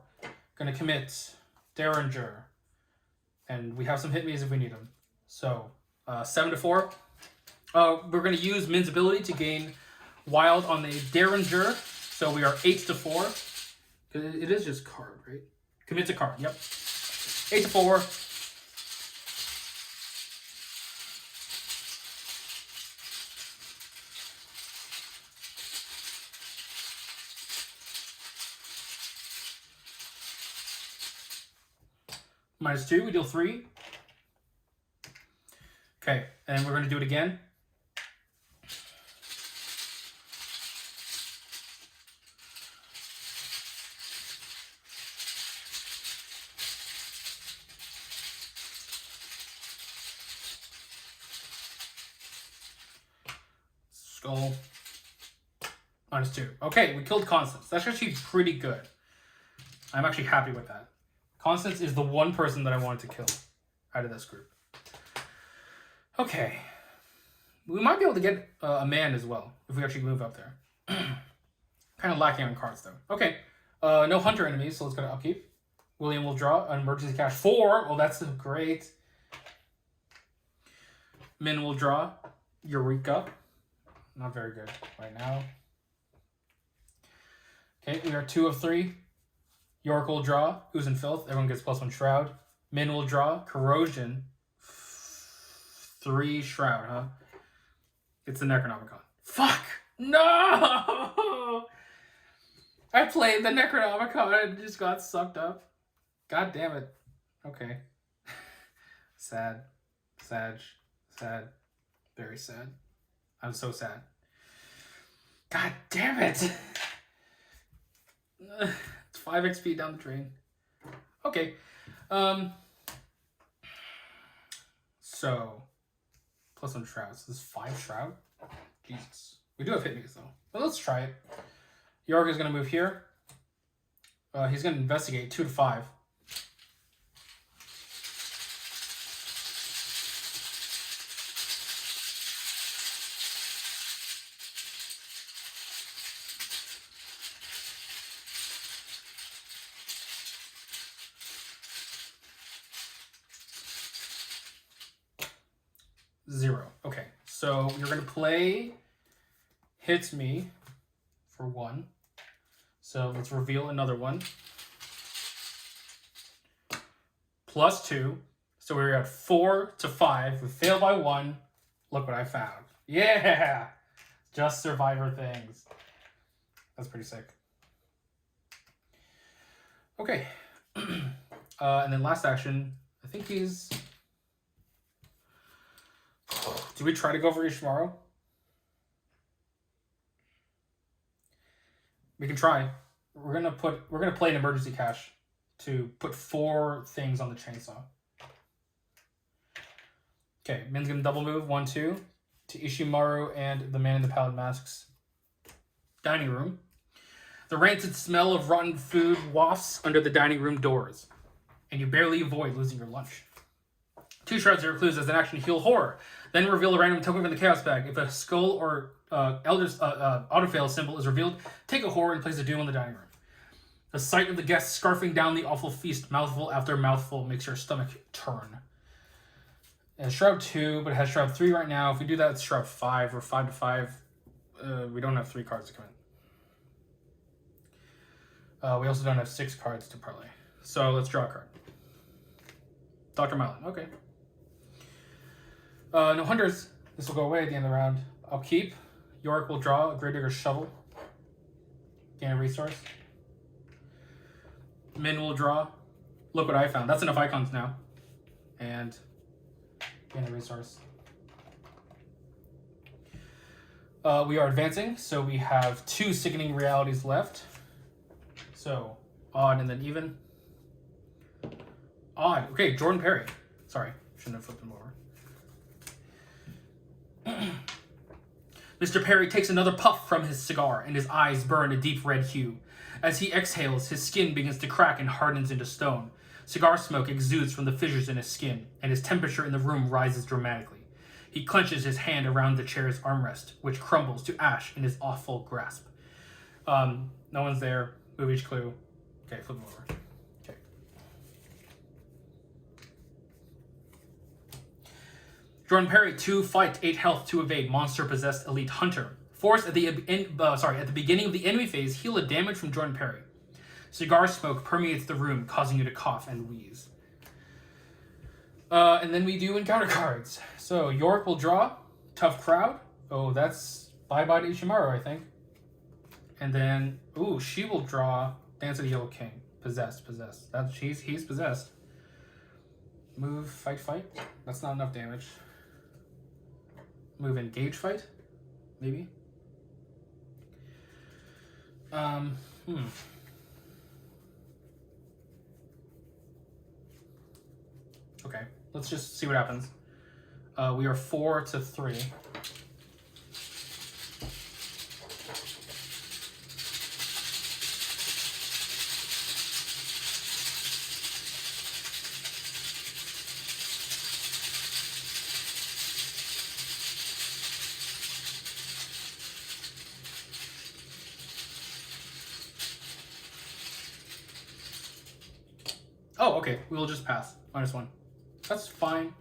Going to commit Derringer. And we have some hit me's if we need them. So 7 to 4. We're going to use Min's ability to gain wild on the Derringer. So we are 8 to 4. It is just card, right? Commit to card, yep. 8 to 4. -2, we deal 3. Okay, and we're going to do it again. Skull. -2. Okay, we killed Constance. That's actually pretty good. I'm actually happy with that. Constance is the one person that I wanted to kill out of this group. Okay. We might be able to get a man as well if we actually move up there. Kind of lacking on cards though. Okay. No hunter enemies, so let's go to upkeep. William will draw an emergency cash 4. Oh, that's great. Min will draw Eureka. Not very good right now. Okay, we are 2 of 3. York will draw. Who's in filth? Everyone gets +1 shroud. Min will draw. Corrosion. 3 Shroud, huh? It's the Necronomicon. Fuck! No! I played the Necronomicon and just got sucked up. God damn it. Okay. Sad. Sad. Very sad. I'm so sad. God damn it! It's 5 XP down the drain. Okay. So, plus 1 Shrouds. This is 5 Shroud? Jesus. We do have hit me's though. But let's try it. York is going to move here. He's going to investigate 2 to 5. Zero. Okay, so you're going to play Hits Me for 1. So let's reveal another one. Plus 2. So we're at 4 to 5. We failed by 1. Look what I found. Yeah! Just Survivor things. That's pretty sick. Okay. And then last action, I think he's... Do we try to go for Ishimaru? We can try. We're gonna play an emergency cache to put 4 things on the chainsaw. Okay, Min's gonna double move 1, 2 to Ishimaru and the man in the pallid masks dining room. The rancid smell of rotten food wafts under the dining room doors, and you barely avoid losing your lunch. 2 Shrouds are clues as an action heal horror. Then reveal a random token from the chaos bag. If a skull or Elder's autofail symbol is revealed, take a horror and place a doom on the dining room. The sight of the guests scarfing down the awful feast, mouthful after mouthful, makes your stomach turn. It has Shroud 2, but it has Shroud 3 right now. If we do that, it's Shroud 5 or 5 to 5. We don't have 3 cards to come in. We also don't have 6 cards to parlay. So let's draw a card. Dr. Mylan, okay. No hunters. This will go away at the end of the round. I'll keep. York will draw a Gravedigger's Shovel. Gain a resource. Min will draw. Look what I found. That's enough icons now. And gain a resource. We are advancing, so we have 2 Sickening Realities left. So, odd and then even. Odd. Okay, Jordan Perry. Sorry, shouldn't have flipped him over. Mr. Perry takes another puff from his cigar, and his eyes burn a deep red hue. As he exhales, his skin begins to crack and hardens into stone. Cigar smoke exudes from the fissures in his skin, and his temperature in the room rises dramatically. He clenches his hand around the chair's armrest, which crumbles to ash in his awful grasp. No one's there. Move each clue. Okay, flip him over. Okay. Jordan Perry, 2 fight, 8 health to evade monster-possessed elite hunter. Force at the beginning of the enemy phase, heal a damage from Jordan Perry. Cigar smoke permeates the room, causing you to cough and wheeze. And then we do encounter cards. So York will draw. Tough Crowd. Oh, that's bye-bye to Ishimaru, I think. And then, ooh, she will draw Dance of the Yellow King. Possessed. He's possessed. Move, fight. That's not enough damage. Move, engage, fight. Maybe. Okay, let's just see what happens. We are 4 to 3. Oh, okay. We will just pass. -1. That's fine.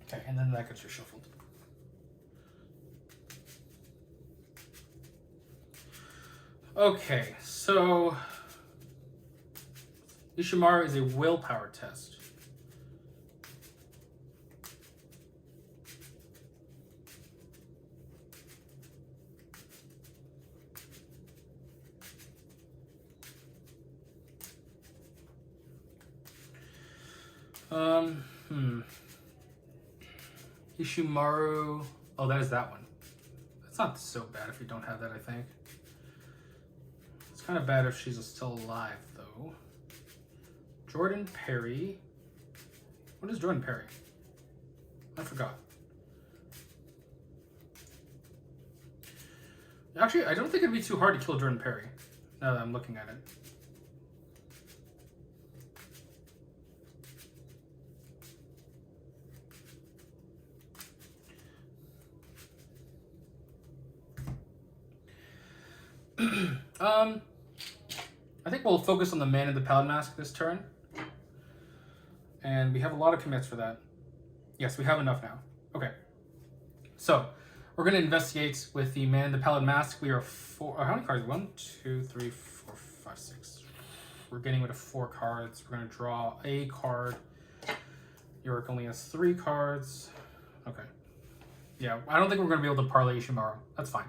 Okay, and then that gets reshuffled. Okay, so Ishimaru is a willpower test. Ishimaru. Oh, that is that one. It's not so bad if you don't have that, I think. It's kind of bad if she's still alive, though. Jordan Perry. What is Jordan Perry? I forgot. Actually, I don't think it'd be too hard to kill Jordan Perry, now that I'm looking at it. I think we'll focus on the Man in the Paladin Mask this turn. And we have a lot of commits for that. Yes, we have enough now. Okay. So, we're going to investigate with the Man in the Paladin Mask. We are how many cards? 1, 2, 3, 4, 5, 6. We're getting rid of 4 cards. We're going to draw a card. York only has 3 cards. Okay. Yeah, I don't think we're going to be able to parlay Ishimaru. That's fine.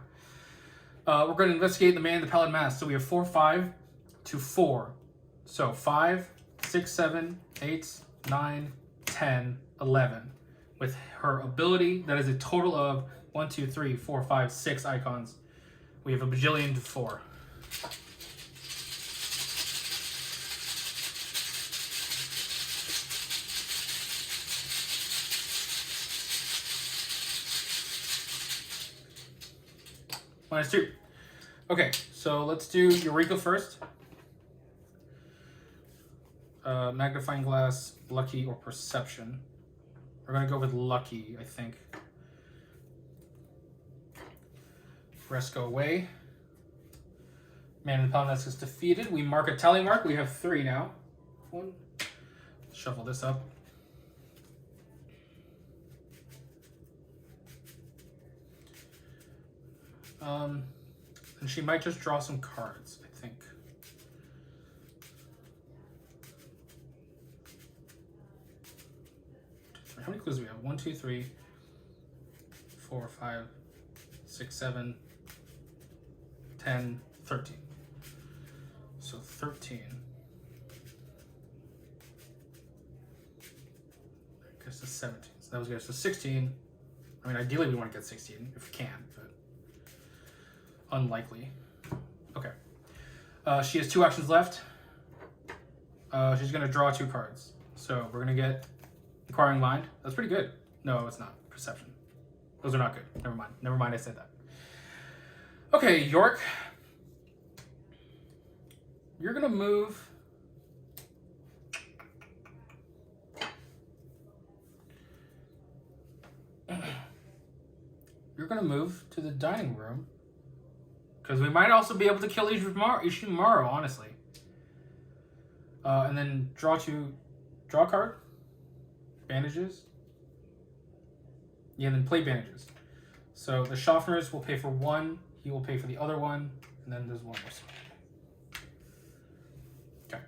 We're going to investigate the Man in the Paladin Mask. So we have 4, 5 to 4. So 5, 6, 7, 8, 9, 10, 11. With her ability, that is a total of 1, 2, 3, 4, 5, 6 icons. We have a bajillion to 4. -2. Okay, so let's do Eureka first. Magnifying glass, lucky, or perception. We're gonna go with lucky, I think. Rest go away. Man in the Paladin Mask is defeated. We mark a tally mark. We have 3 now. 1. Shuffle this up. And she might just draw some cards, I think. How many clues do we have? 1, 2, 3, 4, 5, 6, 7, 10, 13. So 13. I guess it's 17. So that was good. So 16. I mean, ideally we want to get 16 if we can, but unlikely. Okay. She has 2 actions left. She's going to draw 2 cards. So we're going to get Inquiring Mind. That's pretty good. No, it's not. Perception. Those are not good. Never mind. Never mind, I said that. Okay, York. You're going to move. You're going to move to the dining room. Because we might also be able to kill Ishimaru, honestly. And then draw a card. Bandages. Yeah, and then play bandages. So the Schaffners will pay for 1. He will pay for the other one. And then there's 1 more. Okay.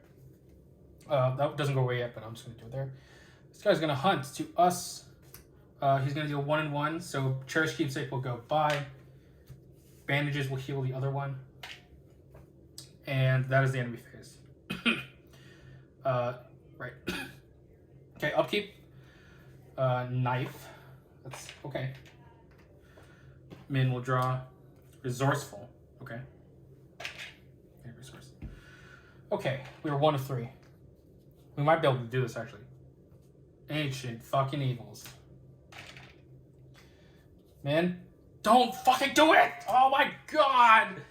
That doesn't go away yet, but I'm just going to do it there. This guy's going to hunt to us. He's going to deal 1 and 1. So Cherished Keepsake will go by. Bandages will heal the other one. And that is the enemy phase. Right. Okay, upkeep. Knife. That's okay. Min will draw. Resourceful. Okay. Resource. Okay, we are 1 of 3. We might be able to do this actually. Ancient fucking evils. Man, don't fucking do it! Oh my god!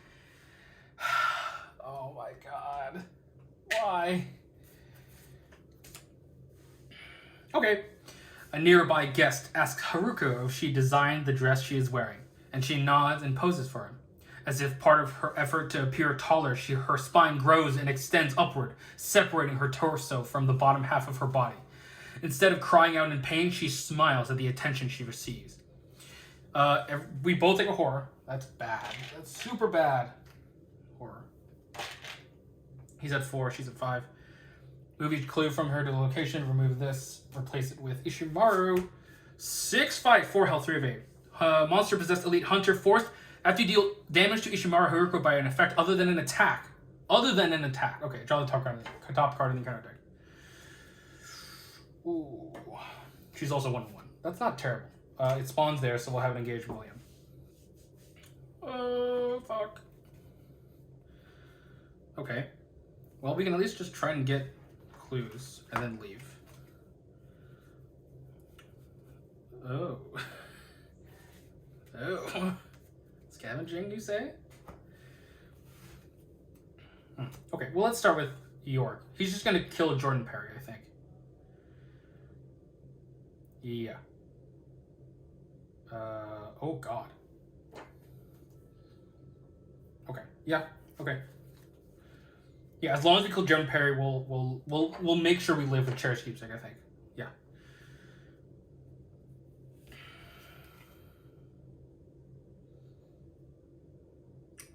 Oh my god. Why? Okay. A nearby guest asks Haruko if she designed the dress she is wearing, and she nods and poses for him. As if part of her effort to appear taller, her spine grows and extends upward, separating her torso from the bottom half of her body. Instead of crying out in pain, she smiles at the attention she receives. We both take a horror. That's bad. That's super bad. Horror. He's at 4, she's at 5. Move each clue from her to the location. Remove this. Replace it with Ishimaru. 6-5, 4 health, 3 of 8. Monster possessed elite hunter forced after you deal damage to Ishimaru Haruko by an effect other than an attack. Other than an attack. Okay, draw the top card in the encounter deck. Ooh. She's also 1-1. That's not terrible. It spawns there, so we'll have an engaged William. Oh, fuck. Okay. Well, we can at least just try and get clues and then leave. Oh. Oh. Scavenging, you say? Okay, well, let's start with York. He's just going to kill Jordan Perry, I think. Yeah. Oh, God. Okay. Yeah. Okay. Yeah, as long as we kill Jordan Perry, we'll make sure we live with Cherish Keepsake, I think. Yeah.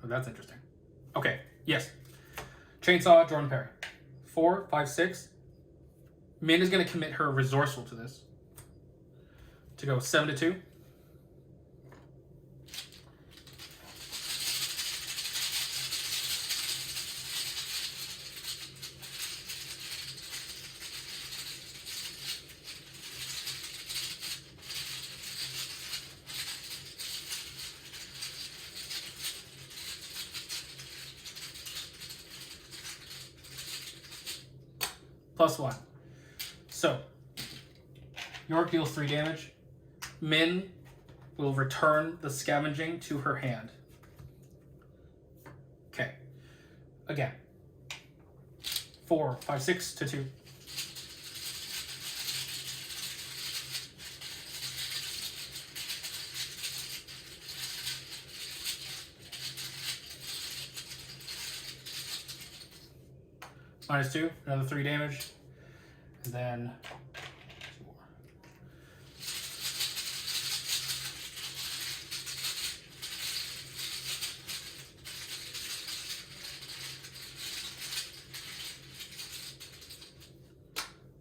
Oh, that's interesting. Okay. Yes. Chainsaw, Jordan Perry. 4, 5, 6. Min is going to commit her resourceful to this. To go 7-2. +1. So, York deals 3 damage. Min will return the scavenging to her hand. Okay. Again. 4, 5, 6 to 2. -2, another 3 damage. And then 2 more.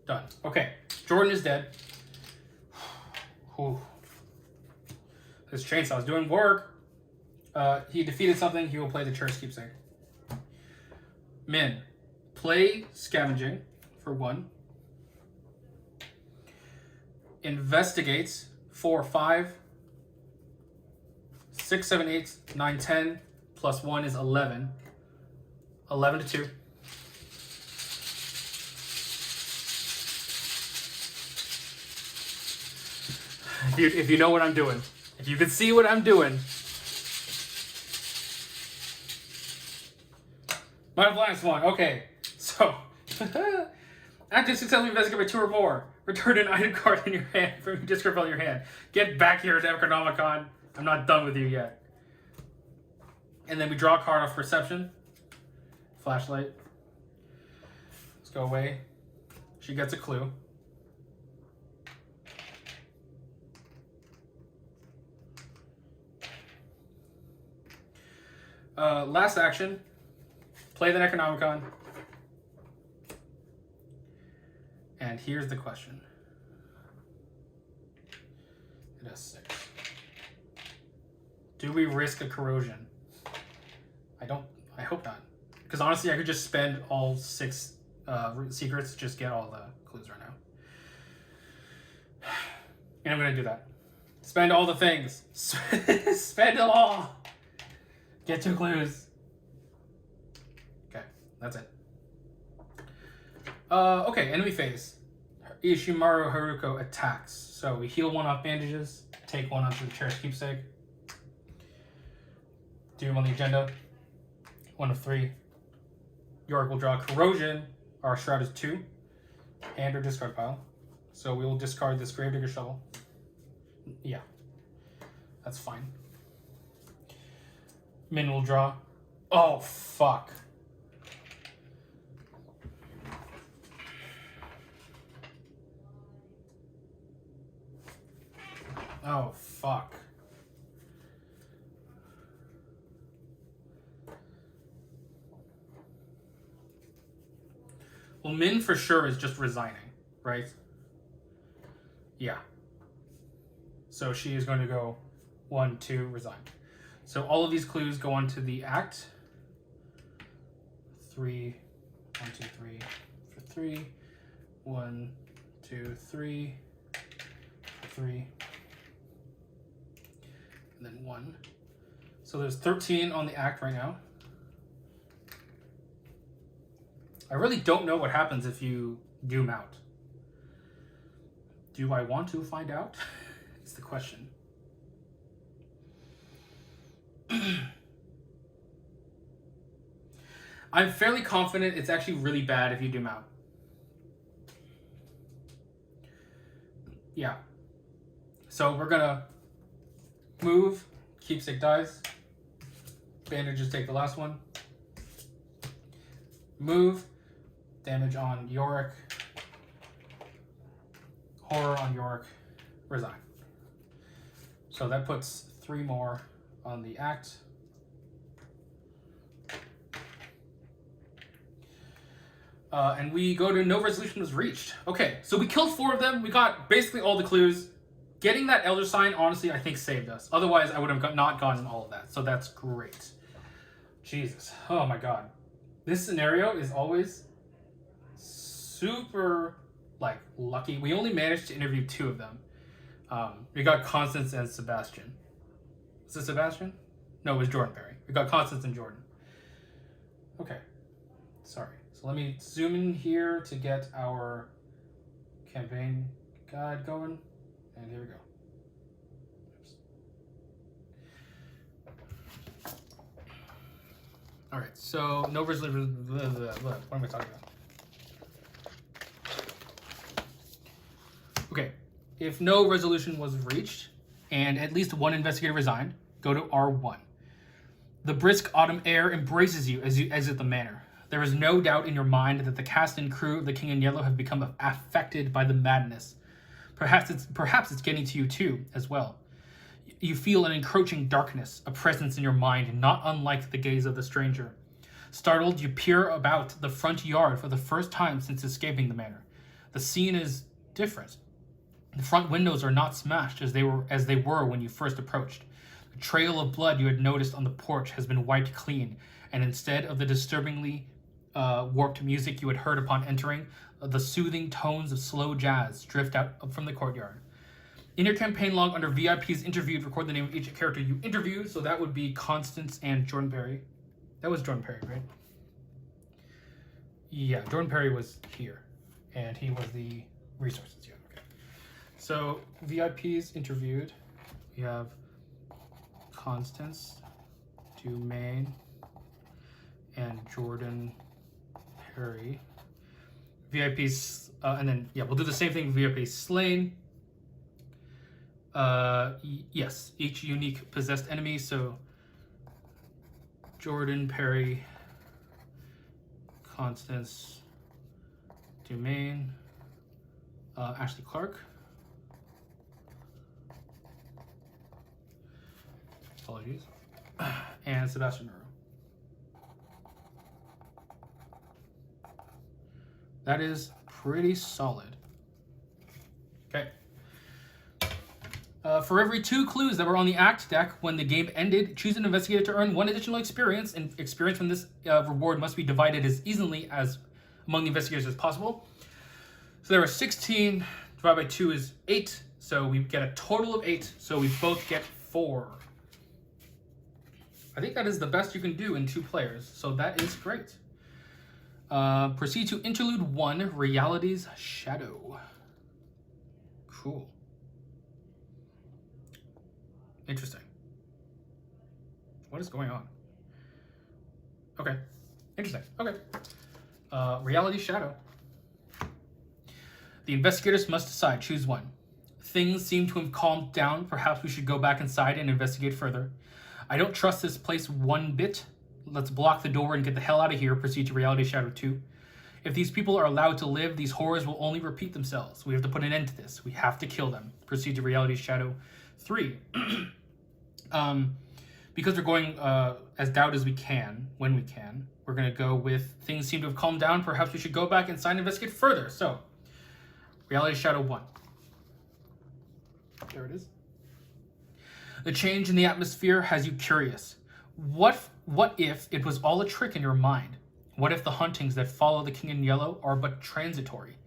Done. Okay, Jordan is dead. Whew. This chainsaw is doing work. He defeated something. He will play the Cherish Keepsake. Min. Play Scavenging for 1. Investigates 4, 5. 6, 7, 8, 9, 10. +1 is 11. 11 to 2. If you know what I'm doing. If you can see what I'm doing. -1. Okay. So, after successfully investigate by 2 or more, return an item card in your hand from your discard pile in your hand. Get back here to Necronomicon. I'm not done with you yet. And then we draw a card off Perception. Flashlight. Let's go away. She gets a clue. Last action. Play the Necronomicon. And here's the question. It has 6. Do we risk a corrosion? I hope not. Because honestly, I could just spend all 6 secrets to just get all the clues right now. And I'm going to do that. Spend all the things. Spend it all. Get 2 clues. Okay, that's it. Okay, enemy phase. Ishimaru Haruko attacks. So we heal 1 off bandages, take 1 onto the Cherish Keepsake. Do him on the agenda. 1 of 3. York will draw Corrosion. Our Shroud is 2. And our discard pile. So we will discard this Gravedigger Shovel. Yeah. That's fine. Min will draw. Oh, fuck. Oh, fuck. Well, Min for sure is just resigning, right? Yeah. So she is going to go 1, 2, resign. So all of these clues go on to the act. 3, 1, 2, 3 for 3. 1, 2, 3 for 3. And then 1. So there's 13 on the act right now. I really don't know what happens if you doom out. Do I want to find out? It's the question. I'm fairly confident it's actually really bad if you doom out. Yeah. So we're gonna move, keepsake dies. Bandages take the last one. Move, damage on Yorick. Horror on Yorick, resign. So that puts 3 more on the act. And we go to no resolution was reached. Okay, so we killed 4 of them. We got basically all the clues. Getting that Elder Sign, honestly, I think saved us. Otherwise, I would have not gotten all of that. So that's great. Jesus. Oh my god. This scenario is always super, like, lucky. We only managed to interview 2 of them. We got Constance and Sebastian. Was it Sebastian? No, it was Jordan Perry. We got Constance and Jordan. Okay. Sorry. So let me zoom in here to get our campaign guide going. And here we go. Oops. All right, so no resolution. What am I talking about? Okay, if no resolution was reached and at least 1 investigator resigned, go to R1. The brisk autumn air embraces you as you exit the manor. There is no doubt in your mind that the cast and crew of the King in Yellow have become affected by the madness. Perhaps it's getting to you too, as well. You feel an encroaching darkness, a presence in your mind not unlike the gaze of the stranger. Startled, you peer about the front yard for the first time since escaping the manor. The scene is different. The front windows are not smashed as they were when you first approached. The trail of blood you had noticed on the porch has been wiped clean, and instead of the disturbingly warped music you had heard upon entering, the soothing tones of slow jazz drift out from the courtyard. In your campaign log under VIPs interviewed, record the name of each character you interviewed, so that would be Constance and Jordan Perry. That was Jordan Perry, right? Yeah, Jordan Perry was here, and he was the resources, yeah, okay. So, VIPs interviewed, we have Constance, Dumaine, and Jordan Perry. VIPs, and then, yeah, we'll do the same thing with VIPs slain. Yes, each unique possessed enemy, so Jordan, Perry, Constance, Dumaine, Ashley Clark. Apologies. And Sebastian Murrow. That is pretty solid. Okay. For every 2 clues that were on the act deck when the game ended, choose an investigator to earn 1 additional experience, and experience from this reward must be divided as evenly as among the investigators as possible. So there are 16, divided by 2 is 8, so we get a total of 8, so we both get 4. I think that is the best you can do in 2 players, so that is great. Proceed to Interlude 1, Reality's Shadow. Cool. Interesting. What is going on? Okay. Interesting. Okay. Reality's Shadow. The investigators must decide. Choose 1. Things seem to have calmed down. Perhaps we should go back inside and investigate further. I don't trust this place one bit. Let's block the door and get the hell out of here. Proceed to Reality Shadow 2. If these people are allowed to live, these horrors will only repeat themselves. We have to put an end to this. We have to kill them. Proceed to Reality Shadow 3. because we're going as doubt as we can, when we can, we're going to go with things seem to have calmed down. Perhaps we should go back inside and investigate further. So, Reality Shadow 1. There it is. The change in the atmosphere has you curious. What if it was all a trick in your mind? What if the huntings that follow the King in Yellow are but transitory?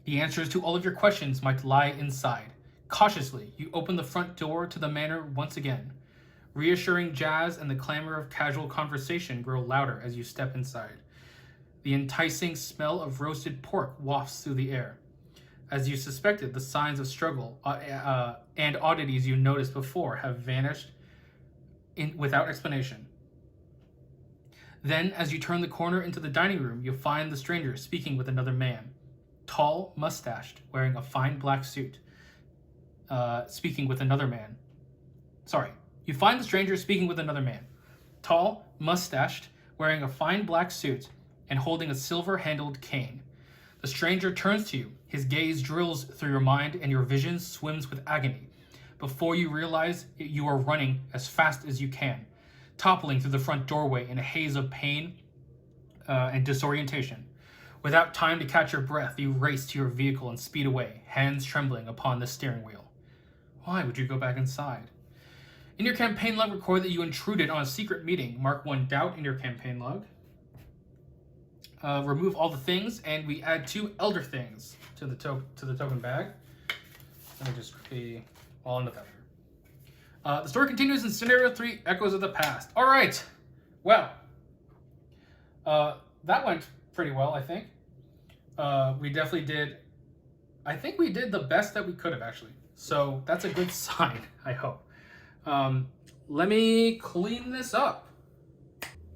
The answers to all of your questions might lie inside. Cautiously, you open the front door to the manor once again. Reassuring jazz and the clamor of casual conversation grow louder as you step inside. The enticing smell of roasted pork wafts through the air. As you suspected, the signs of struggle and oddities you noticed before have vanished without explanation. Then, as you turn the corner into the dining room, you find the stranger speaking with another man. Tall, mustached, wearing a fine black suit. Speaking with another man. Sorry. You find the stranger speaking with another man. Tall, mustached, wearing a fine black suit, and holding a silver-handled cane. The stranger turns to you. His gaze drills through your mind, and your vision swims with agony. Before you realize it, you are running as fast as you can, toppling through the front doorway in a haze of pain and disorientation. Without time to catch your breath, you race to your vehicle and speed away, hands trembling upon the steering wheel. Why would you go back inside? In your campaign log, record that you intruded on a secret meeting. Mark 1 doubt in your campaign log. Remove all the things, and we add 2 elder things to the token bag. Let me just quickly all into that. The story continues in Scenario 3, Echoes of the Past. All right. Well, that went pretty well, I think. We definitely did. I think we did the best that we could have, actually. So that's a good sign, I hope. Let me clean this up.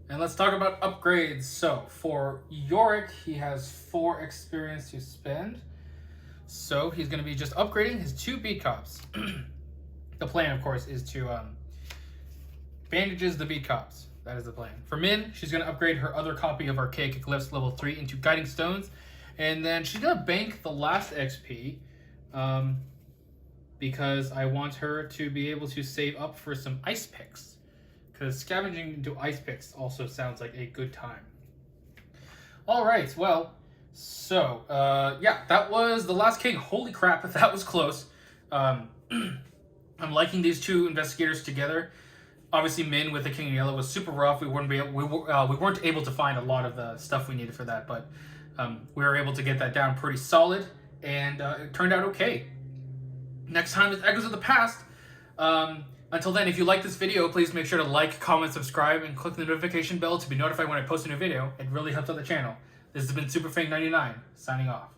And let's talk about upgrades. So for Yorick, he has 4 experience to spend. So he's going to be just upgrading his 2 beat cops. The plan, of course, is to bandages the beat cops. That is the plan. For Min, she's going to upgrade her other copy of Archaic Eclipse level 3 into Guiding Stones. And then she's going to bank the last XP because I want her to be able to save up for some ice picks. Because scavenging into ice picks also sounds like a good time. All right, well, so, yeah, that was The Last King. Holy crap, that was close. I'm liking these 2 investigators together. Obviously, Min with the King in Yellow was super rough. We weren't able to find a lot of the stuff we needed for that, but we were able to get that down pretty solid, and it turned out okay. Next time is Echoes of the Past. Until then, if you like this video, please make sure to like, comment, subscribe, and click the notification bell to be notified when I post a new video. It really helps out the channel. This has been SuperFang99, signing off.